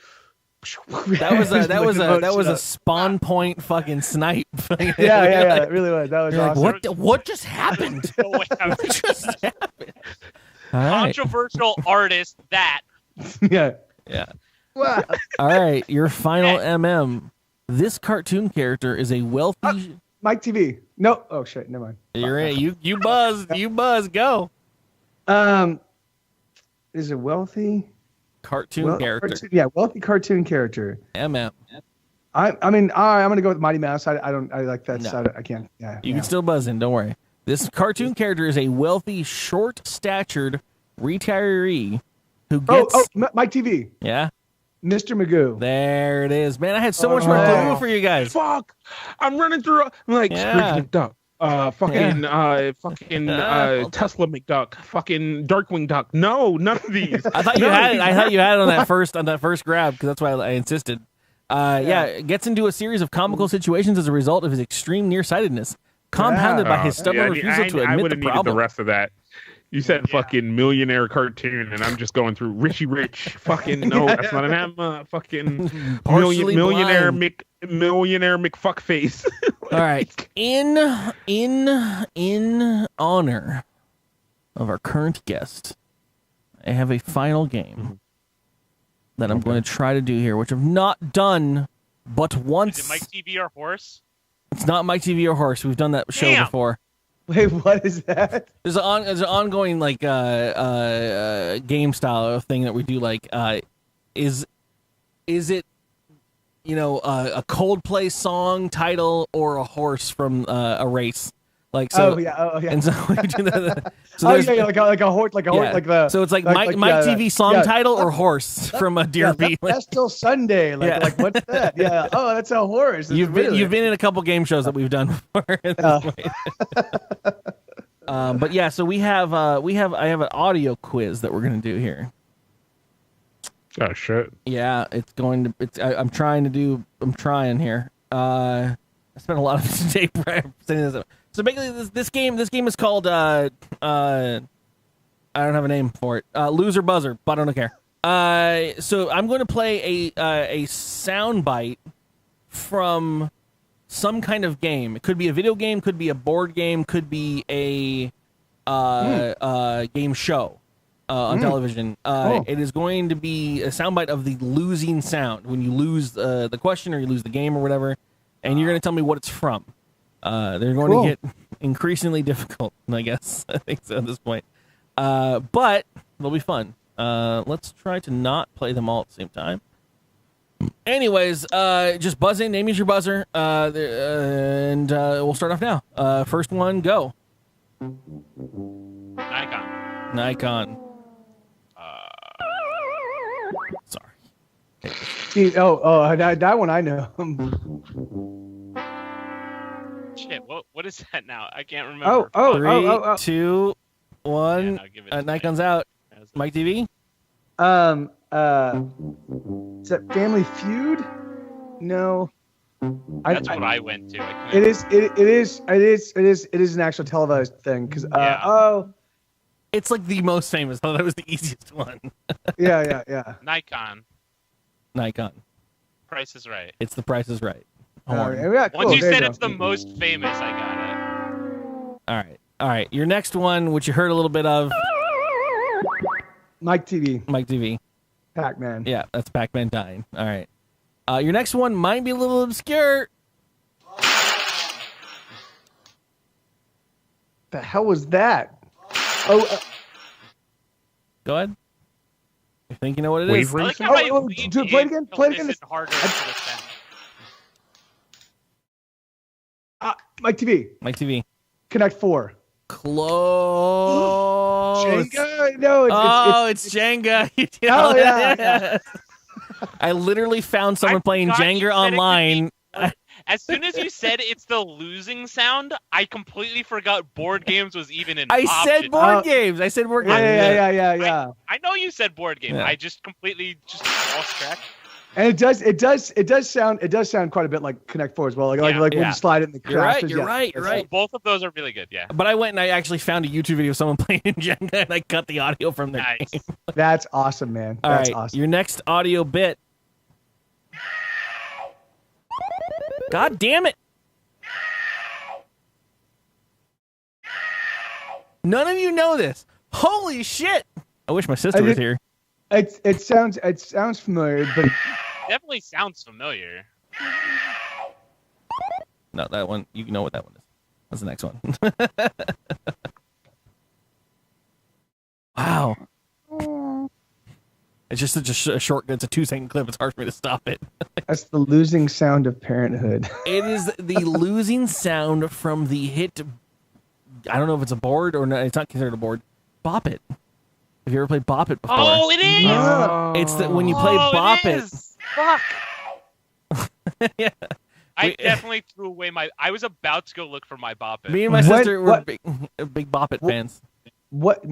That was a spawn point fucking snipe. Yeah. It really was. That was You're like, awesome. what just happened? No way. What just happened? All right. Controversial artist that. Yeah. Yeah. Wow. All right. Your final MM. This cartoon character is a wealthy. Mike TV. No. Oh shit. Never mind. You're in. You buzz. You buzz. Go. Is a wealthy Cartoon character. wealthy cartoon character. MM. I mean, I'm gonna go with Mighty Mouse. I like that. No. So I can't. Yeah. You can still buzz in. Don't worry. This cartoon character is a wealthy, short-statured retiree who gets. Mike TV. Yeah. Mr. Magoo. There it is, man. I had so much more Oh. clue for you guys. Fuck. I'm running through. I'm like, Yeah. Scrooge McDuck. Tesla McDuck. Fucking Darkwing Duck. No, none of these. I thought you had it. I thought you had it on that first grab because that's why I insisted. Gets into a series of comical situations as a result of his extreme nearsightedness, compounded by his stubborn refusal to I admit would the have needed problem. the rest of that. You said fucking millionaire cartoon, and I'm just going through Richie Rich. Fucking no, that's not an M. Fucking Partially millionaire blind. millionaire McFuckface. All right, in honor of our current guest, I have a final game that I'm going to try to do here, which I've not done but once. Is it Mike TV or horse? It's not Mike TV or Horse. We've done that show Damn. before. Wait, what is that? There's an ongoing like game style thing that we do. Like, is it a Coldplay song title or a horse from a race? Like so. Oh yeah. And so we do that. So Oh there's- yeah, like a horse, yeah. like the. So it's like like- Mike yeah, TV song yeah. title or horse from a Deer Beat. That's still Sunday. Like, Yeah. like what's that? Yeah. Oh, that's a horse. You've been in a couple game shows that we've done before. At this Oh. point. But yeah, so I have an audio quiz that we're gonna do here. Oh shit. Yeah, I'm trying here. I spent a lot of today setting this up. So basically, this game is called I don't have a name for it. Loser Buzzer, but I don't care. So I'm going to play a sound bite from some kind of game. It could be a video game, could be a board game, could be a game show on television. It is going to be a soundbite of the losing sound when you lose the question or you lose the game or whatever, and you're going to tell me what it's from. They're going to get increasingly difficult, I guess. I think so at this point. But it'll be fun. Let's try to not play them all at the same time. Anyways, just buzz in. Name is your buzzer, and we'll start off now. First one, go. Nikon. Sorry. See, that one I know. Shit, what is that now? I can't remember. 3, 2, 1. Yeah, give it Nikon's out. MikeTV. Is that Family Feud? No. That's what I went to. It is an actual televised thing because it's like the most famous. Oh, that was the easiest one. yeah. Nikon. Price is Right. It's The Price is Right. Cool. Once you There said go. it's the most famous, I got it. All right. Your next one, which you heard a little bit of. MikeTV. Pac-Man. Yeah, that's Pac-Man dying. All right. Your next one might be a little obscure. The hell was that? Go ahead. You think you know what it is? I like how I play it again. Play it again. Listen harder to the sound. MikeTV. Connect 4. Close. Jenga? No, it's Jenga. Oh, yeah. I literally found someone playing Jenga online. As soon as you said it's the losing sound, I completely forgot board games was even an I option. said board games. Yeah. I know you said board game. Yeah. I just completely lost track. And it does sound quite a bit like Connect 4 as well. Like when you slide it in the crashes. You're right. Both of those are really good, yeah. But I went and I actually found a YouTube video of someone playing Jenga and I cut the audio from their game. That's awesome, man. That's awesome. Your next audio bit. God damn it. None of you know this. Holy shit. I wish my sister was here. It sounds familiar, but Definitely sounds familiar. No, that one, you know what that one is. That's the next one. Wow. It's just a short, it's a 2-second clip. It's hard for me to stop it. That's the losing sound of parenthood. It is the losing sound from the hit, I don't know if it's a board or not. It's not considered a board. Bop It. Have you ever played Bop It before? Oh, it is! No. It's that when you play Bop It. Fuck. Yeah. I definitely threw away I was about to go look for my Bop It. Me and my sister were big Bop It fans. What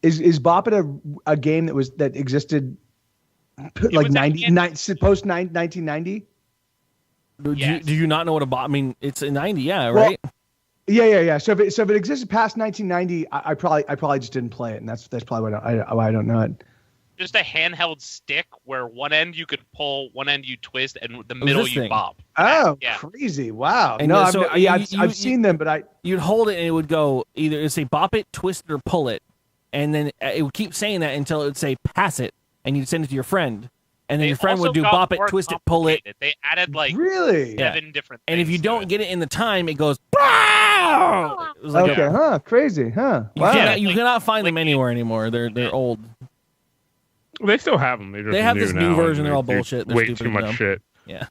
is Bop It a game that existed like post 1990? Yes. Do you not know what a Bop? I mean, it's a 90, yeah, right? Yeah. So if it existed past 1990, I probably just didn't play it, and that's probably why I don't know it. Just a handheld stick where one end you could pull, one end you twist, and the middle you bop. Oh, yeah. Crazy! Wow. And no, so I've seen them, but you'd hold it and it would go either it'd say Bop It, twist it, or pull it, and then it would keep saying that until it would say pass it, and you'd send it to your friend, and then your friend would do Bop It, twist it, pull it. They added like really 7 different. And if you don't get it in the time, it goes. It was like crazy, huh? Wow. You cannot find them anywhere anymore. They're old. They still have them. They have this new version. They're all bullshit. They're way stupid too much shit. Yeah.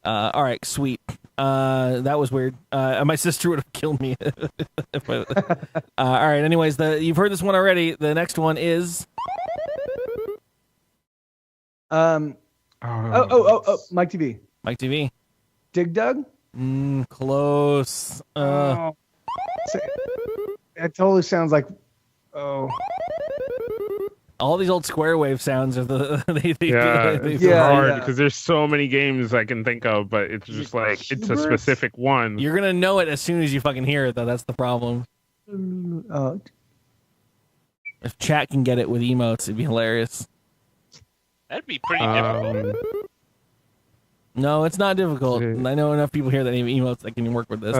All right, sweet. That was weird. My sister would have killed me. All right. Anyways, you've heard this one already. The next one is. MikeTV. MikeTV. Dig Dug. Close. It totally sounds like. All these old Square Wave sounds are the It's Yeah, hard yeah. because there's so many games I can think of, but it's just like it's a specific one. You're gonna know it as soon as you fucking hear it, though. That's the problem. If chat can get it with emotes, it'd be hilarious. That'd be pretty difficult. No, it's not difficult. Okay. I know enough people here that have emotes that can work with this.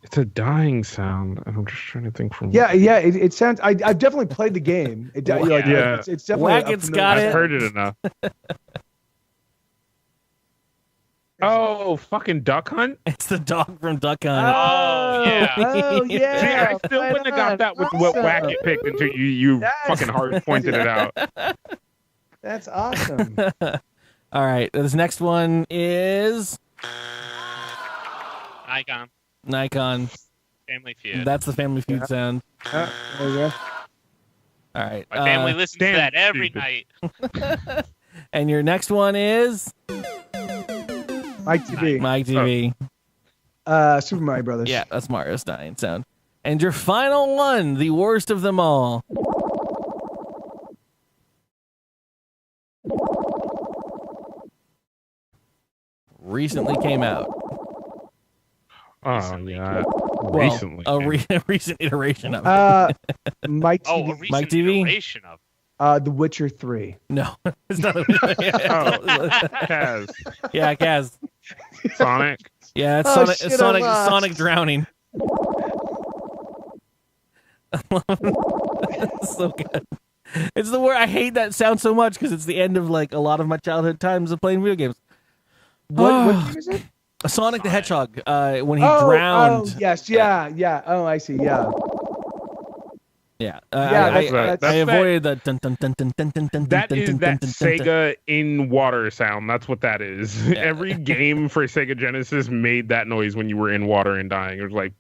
It's a dying sound. I'm just trying to think from. Yeah. It sounds. I've definitely played the game. It, like, Yeah. it's definitely. Wagget's got I've it. heard it enough. Oh, fucking Duck Hunt! It's the dog from Duck Hunt. Oh, yeah. Oh yeah. See, I still right wouldn't have on. got that with what Awesome. Wacket picked until you Yes. fucking hard pointed it out. That's awesome. All right, this next one is Icon. Nikon. Family Feud. That's the Family Feud sound. There you go. All right. My family listens to damn that every stupid. night. And your next one is MikeTV. Mike TV. Super Mario Brothers. Yeah, that's Mario's dying sound. And your final one, the worst of them all. Recently came out. Oh yeah, Well, recently. a recent iteration of it. Mike Oh, a TV. recent Mike TV? iteration of. The Witcher 3. No, it's not. Kaz, Yeah, Kaz. Sonic. Yeah, it's Oh, Sonic. shit, I Sonic. lost. Sonic drowning. It's so good. It's the word. I hate that sound so much because it's the end of like a lot of my childhood times of playing video games. What game is it? Sonic the Hedgehog. When he drowned. Oh, yes, yeah. Oh, I see, yeah. Yeah. that's I avoided the dun dun dun dun dun dun dun. That dun, is dun, that dun, dun, dun, dun. Sega in water sound. That's what that is. Every game for Sega Genesis made that noise when you were in water and dying. It was like.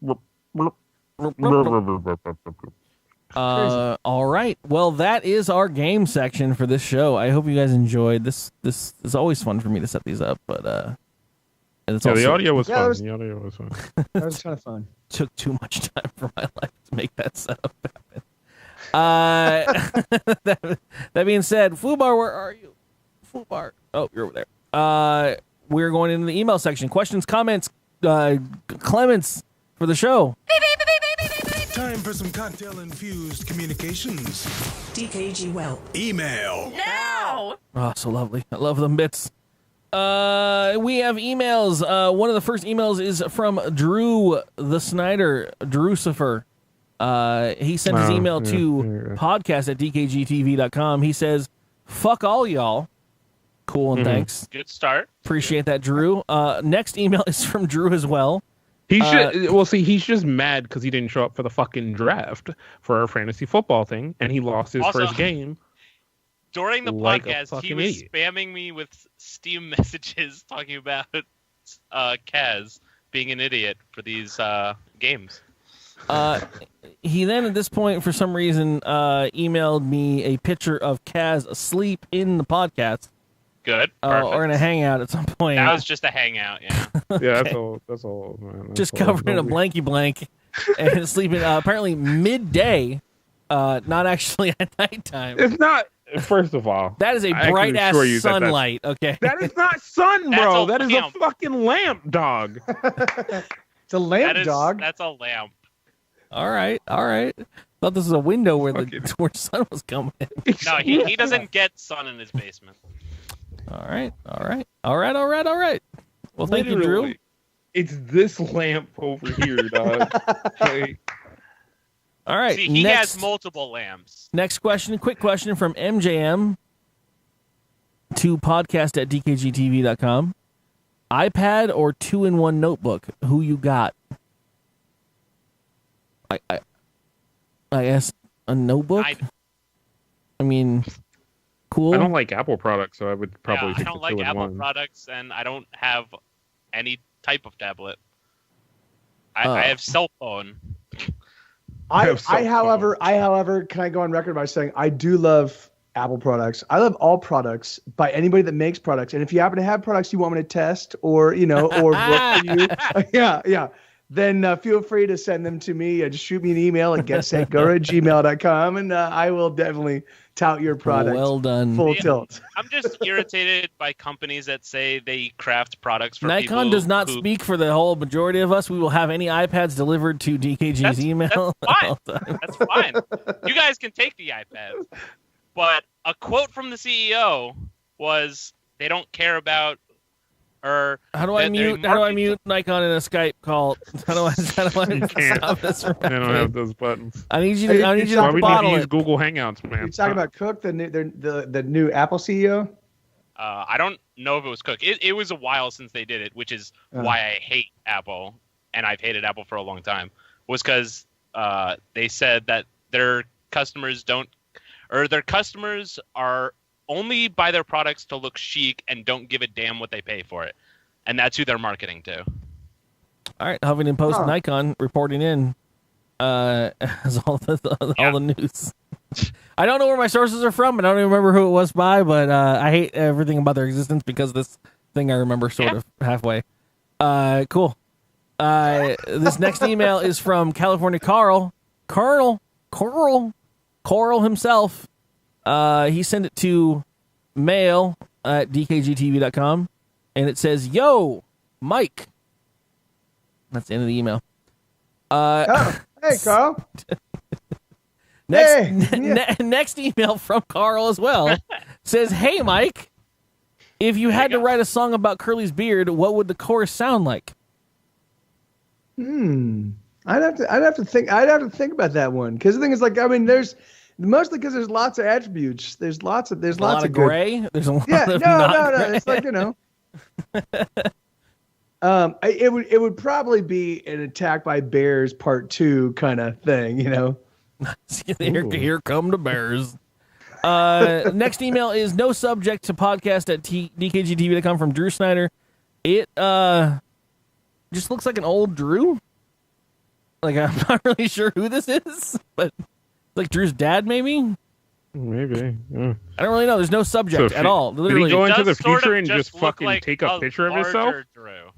All right. Well, that is our game section for this show. I hope you guys enjoyed this. This is always fun for me to set these up, but and it's Yeah, also the audio was Yeah, fun. that was- The audio was fun. That was kind of fun. took too much time for my life to make that setup happen. That being said, Fubar, where are you? Fubar. Oh, you're over there. We're going into the email section. Questions, comments, Clements for the show. Time for some cocktail-infused communications. dkgWELP. Email. Oh, so lovely. I love them bits. We have emails. One of the first emails is from Drew the Snyder, Drewcifer. He sent his email to podcast@dkgtv.com. He says, fuck all y'all. Cool, and thanks. Good start. Appreciate that, Drew. Next email is from Drew as well. He should. Well, see, he's just mad because he didn't show up for the fucking draft for our fantasy football thing, and he lost his Also- first game. During the Like a podcast, he fucking was idiot. spamming me with Steam messages talking about Kaz being an idiot for these games. He then, at this point, for some reason, emailed me a picture of Kaz asleep in the podcast. Good. Or in a hangout at some point. That was just a hangout, yeah. Yeah, that's all. That's all. Man. That's Just all. covered in a blanky blank and sleeping apparently midday, not actually at nighttime. It's not. First of all, That is a I can bright ass assure you that that's- sunlight. Okay. That is not sun, That's bro. a That is a lamp. fucking lamp, dog. It's a lamp That is, dog. That's a lamp. All right. Thought this was a window where Fucking- where sun was coming in. No, he doesn't get sun in his basement. All right. Well, thank you, Drew. Literally, it's this lamp over here, dog. Like, All right. See, he next, has multiple lamps. next question. Quick question from MJM to podcast@dkgtv.com. iPad or 2-in-1 notebook? Who you got? I guess a notebook. I mean, cool. I don't like Apple products, so I would probably I take don't the like Apple 2-in-1. products, and I don't have any type of tablet. Oh. I have cell phone. I, have cell however, can I go on record by saying I do love Apple products. I love all products by anybody that makes products. And if you happen to have products you want me to test or, or work for you, yeah. then feel free to send them to me. Just shoot me an email at getsetgo@gmail.com, and I will definitely tout your product. Well done. Full tilt. I'm just irritated by companies that say they craft products for people. Nikon does not who... speak for the whole majority of us. We will have any iPads delivered to DKG's email. That's fine. That's fine. You guys can take the iPads. But a quote from the CEO was, they don't care about, or how do I mute Nikon in a Skype call? How do I stop this from I don't have those buttons. I need you to Why we need bottle to use it. Google Hangouts, man? You're talking about Cook, the new Apple CEO? I don't know if it was Cook. It was a while since they did it, which is why I hate Apple, and I've hated Apple for a long time, was because they said that their customers are only buy their products to look chic and don't give a damn what they pay for it. And that's who they're marketing to. All right, Huffington Post, Nikon reporting in as all the news. I don't know where my sources are from. I don't even remember who it was by, but I hate everything about their existence because this thing I remember sort of halfway. Cool. This next email is from California Coral himself. He sent it to mail@dkgtv.com, and it says, "Yo, Mike." That's the end of the email. Hey, Carl. Next email from Carl as well says, "Hey, Mike, if you had to write a song about Curly's beard, what would the chorus sound like?" I'd have to think about that one, because the thing is, like, I mean, there's mostly because there's lots of attributes. There's lots of gray. There's a lot of no. It's like, you know. It would probably be an Attack by Bears Part 2 kind of thing, you know. Here come the bears. Next email is no subject to podcast at dkgtv.com from Drew Snyder. It just looks like an old Drew. Like, I'm not really sure who this is, but like Drew's dad, maybe. Maybe. Yeah. I don't really know. There's no subject at all. Literally, did he go into the sort of future and just just fucking like take a picture of himself? larger Drew.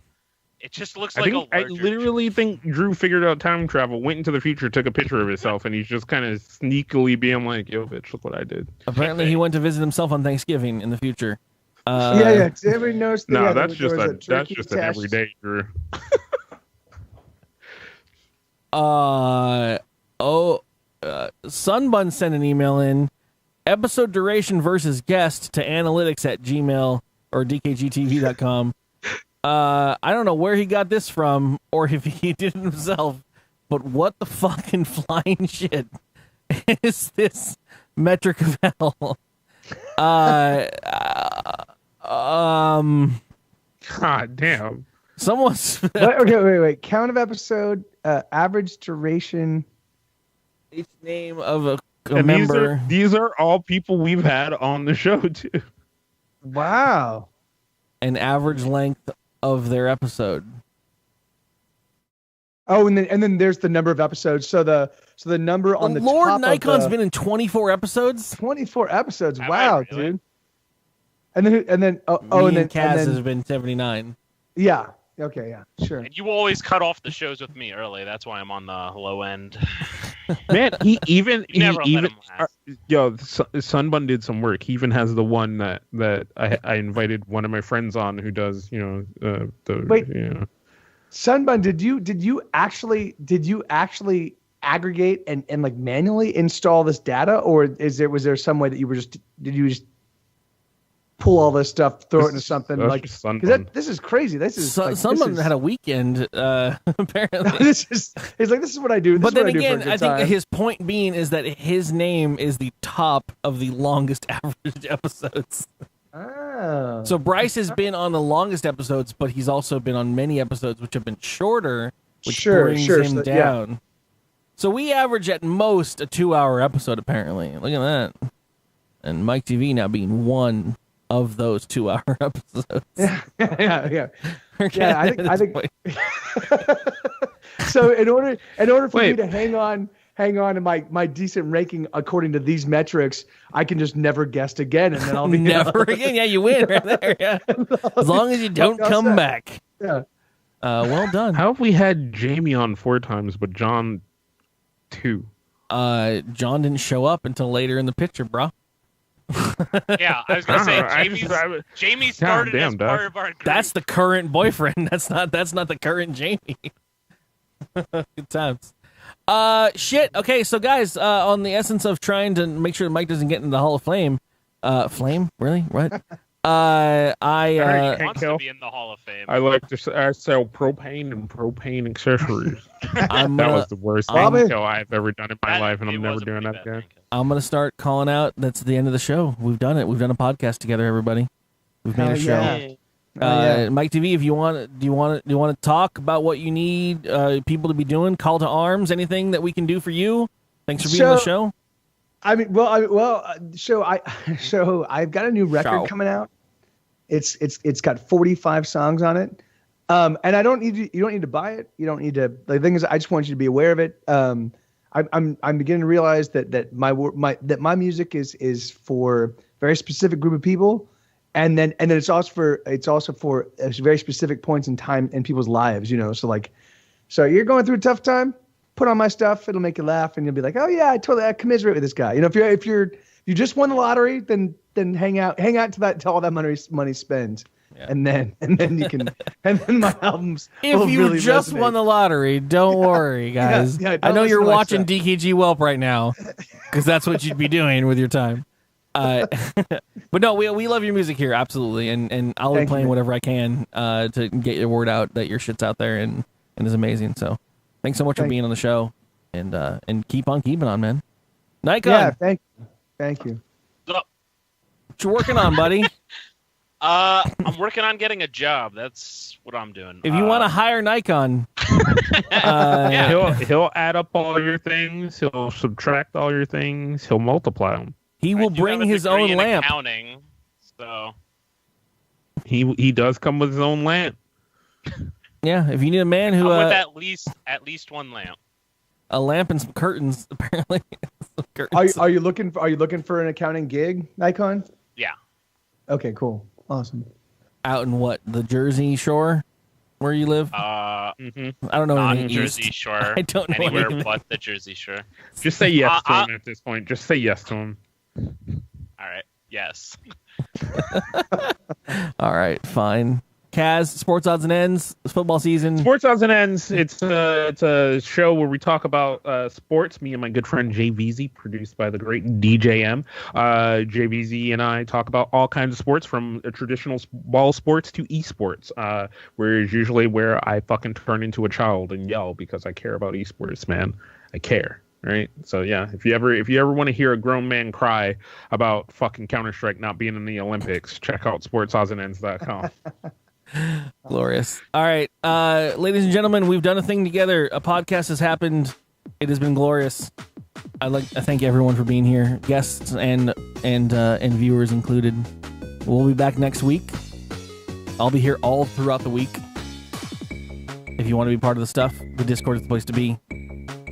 It just looks like I literally think Drew figured out time travel, went into the future, took a picture of himself, and he's just kind of sneakily being like, "Yo, bitch, look what I did." Apparently, he went to visit himself on Thanksgiving in the future. Everybody knows. No, that's just an everyday Drew. Sunbun sent an email in. Episode duration versus guest to analytics at gmail or dkgtv.com. I don't know where he got this from or if he did it himself, but what the fucking flying shit is this metric of hell? God damn. Someone's wait. Count of episode, average duration. Each name of a And member. These are all people we've had on the show too. Wow. An average length of their episode. Oh, and then there's the number of episodes. So the number on the Lord top Nikon's of been in 24 episodes. 24 episodes. Have Wow, I really? dude. And then And then Kaz and has then, been 79. yeah. Okay, yeah, sure. And you always cut off the shows with me early. That's why I'm on the low end. Man, he even never let him last. Sunbun did some work. He even has the one that I invited one of my friends on who does, Wait. Sunbun, did you actually aggregate and like manually install this data, or was there some way that did you just pull all this stuff, throw it into something like? Because this is crazy. This is someone had a weekend. Apparently, this is what I do. But then again, I think his point being is that his name is the top of the longest average episodes. Oh. So Bryce has been on the longest episodes, but he's also been on many episodes which have been shorter, which brings him down. Yeah. So we average at most a 2-hour episode. Apparently, look at that. And MikeTV now being one of those 2-hour episodes. Yeah. I think. So in order for me to hang on to my decent ranking according to these metrics, I can just never guest again, and then I'll be never again. Yeah, you win right there. Yeah, as long as you don't come back. Yeah. Well done. How have we had Jamie on 4 times, but John 2? John didn't show up until later in the picture, bro. Yeah, I was gonna say I just- Jamie started damn, as dog. part of our group. That's the current boyfriend. That's not the current Jamie. Good times. Shit. Okay, so guys, on the essence of trying to make sure Mike doesn't get into the Hall of Fame, Flame? Really? What? He Can't wants kill. to be in the Hall of Fame. I like to sell propane and propane accessories. I'm That gonna, was the worst Bobby? kill I've ever done in my life, and it I'm was never a doing pretty that bad again. thing. I'm gonna start calling out. That's the end of the show. We've done it. We've done a podcast together, everybody. We've made Hell a show. yeah. Yeah. Mike TV, if you want, do you want to talk about what you need people to be doing? Call to arms. Anything that we can do for you? Thanks for being on the show. I mean, so I've got a new record Show. coming out. It's got 45 songs on it, and I don't need you don't need to buy it. You don't need to. The thing is, I just want you to be aware of it. I'm beginning to realize that my music is for a very specific group of people, and then it's also for very specific points in time in people's lives. You know, so you're going through a tough time. Put on my stuff. It'll make you laugh, and you'll be like, oh yeah, I commiserate with this guy. You know, if you just won the lottery, then hang out till all that money spent, Yeah. and then you can and then my albums. If will you really just resonate. won the lottery, don't worry, guys. yeah, I don't know listen you're to my watching stuff. dkgWELP right now, because that's what you'd be doing with your time. But no, we love your music here, absolutely, and I'll be Thank you, playing man. whatever I can to get your word out that your shit's out there and is amazing. So, thanks so much for Thank being on the show, and keep on keeping on, man. Nikon, Yeah, thank you. So, what you working on, buddy? I'm working on getting a job. That's what I'm doing. If you want to hire Nikon, He'll add up all your things. He'll subtract all your things. He'll multiply them. he I will do have bring a his degree own in lamp. Accounting, so He does come with his own lamp. Yeah, if you need a man who I'm with at least one lamp. a lamp and some curtains, apparently. Some curtains. Are you looking for an accounting gig, Nikon? Yeah. Okay, cool, awesome. Out in what, the Jersey Shore, where you live? I don't know Not anything Jersey east. Shore. I don't know anywhere anything. but the Jersey Shore. Just say yes to him at this point. Just say yes to him. All right. Yes. All right, fine. Kaz, sports odds and ends, football season. Sports Odds and Ends. It's a show where we talk about sports. Me and my good friend JVZ, produced by the great DJM. JVZ and I talk about all kinds of sports, from traditional ball sports to esports. Whereas usually where I fucking turn into a child and yell because I care about esports, man. I care. Right. So yeah, if you ever want to hear a grown man cry about fucking Counter-Strike not being in the Olympics, check out sportsoddsandsends.com. Glorious. All right, ladies and gentlemen, we've done a thing together. A podcast has happened. It has been glorious. I thank everyone for being here, guests and viewers included. We'll be back next week. I'll be here all throughout the week. If you want to be part of the stuff, the Discord is the place to be.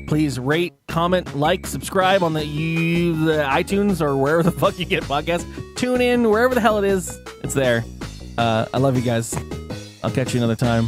Please rate, comment, like, subscribe on the iTunes or wherever the fuck you get podcasts. Tune in wherever the hell it is. It's there. I love you guys. I'll catch you another time.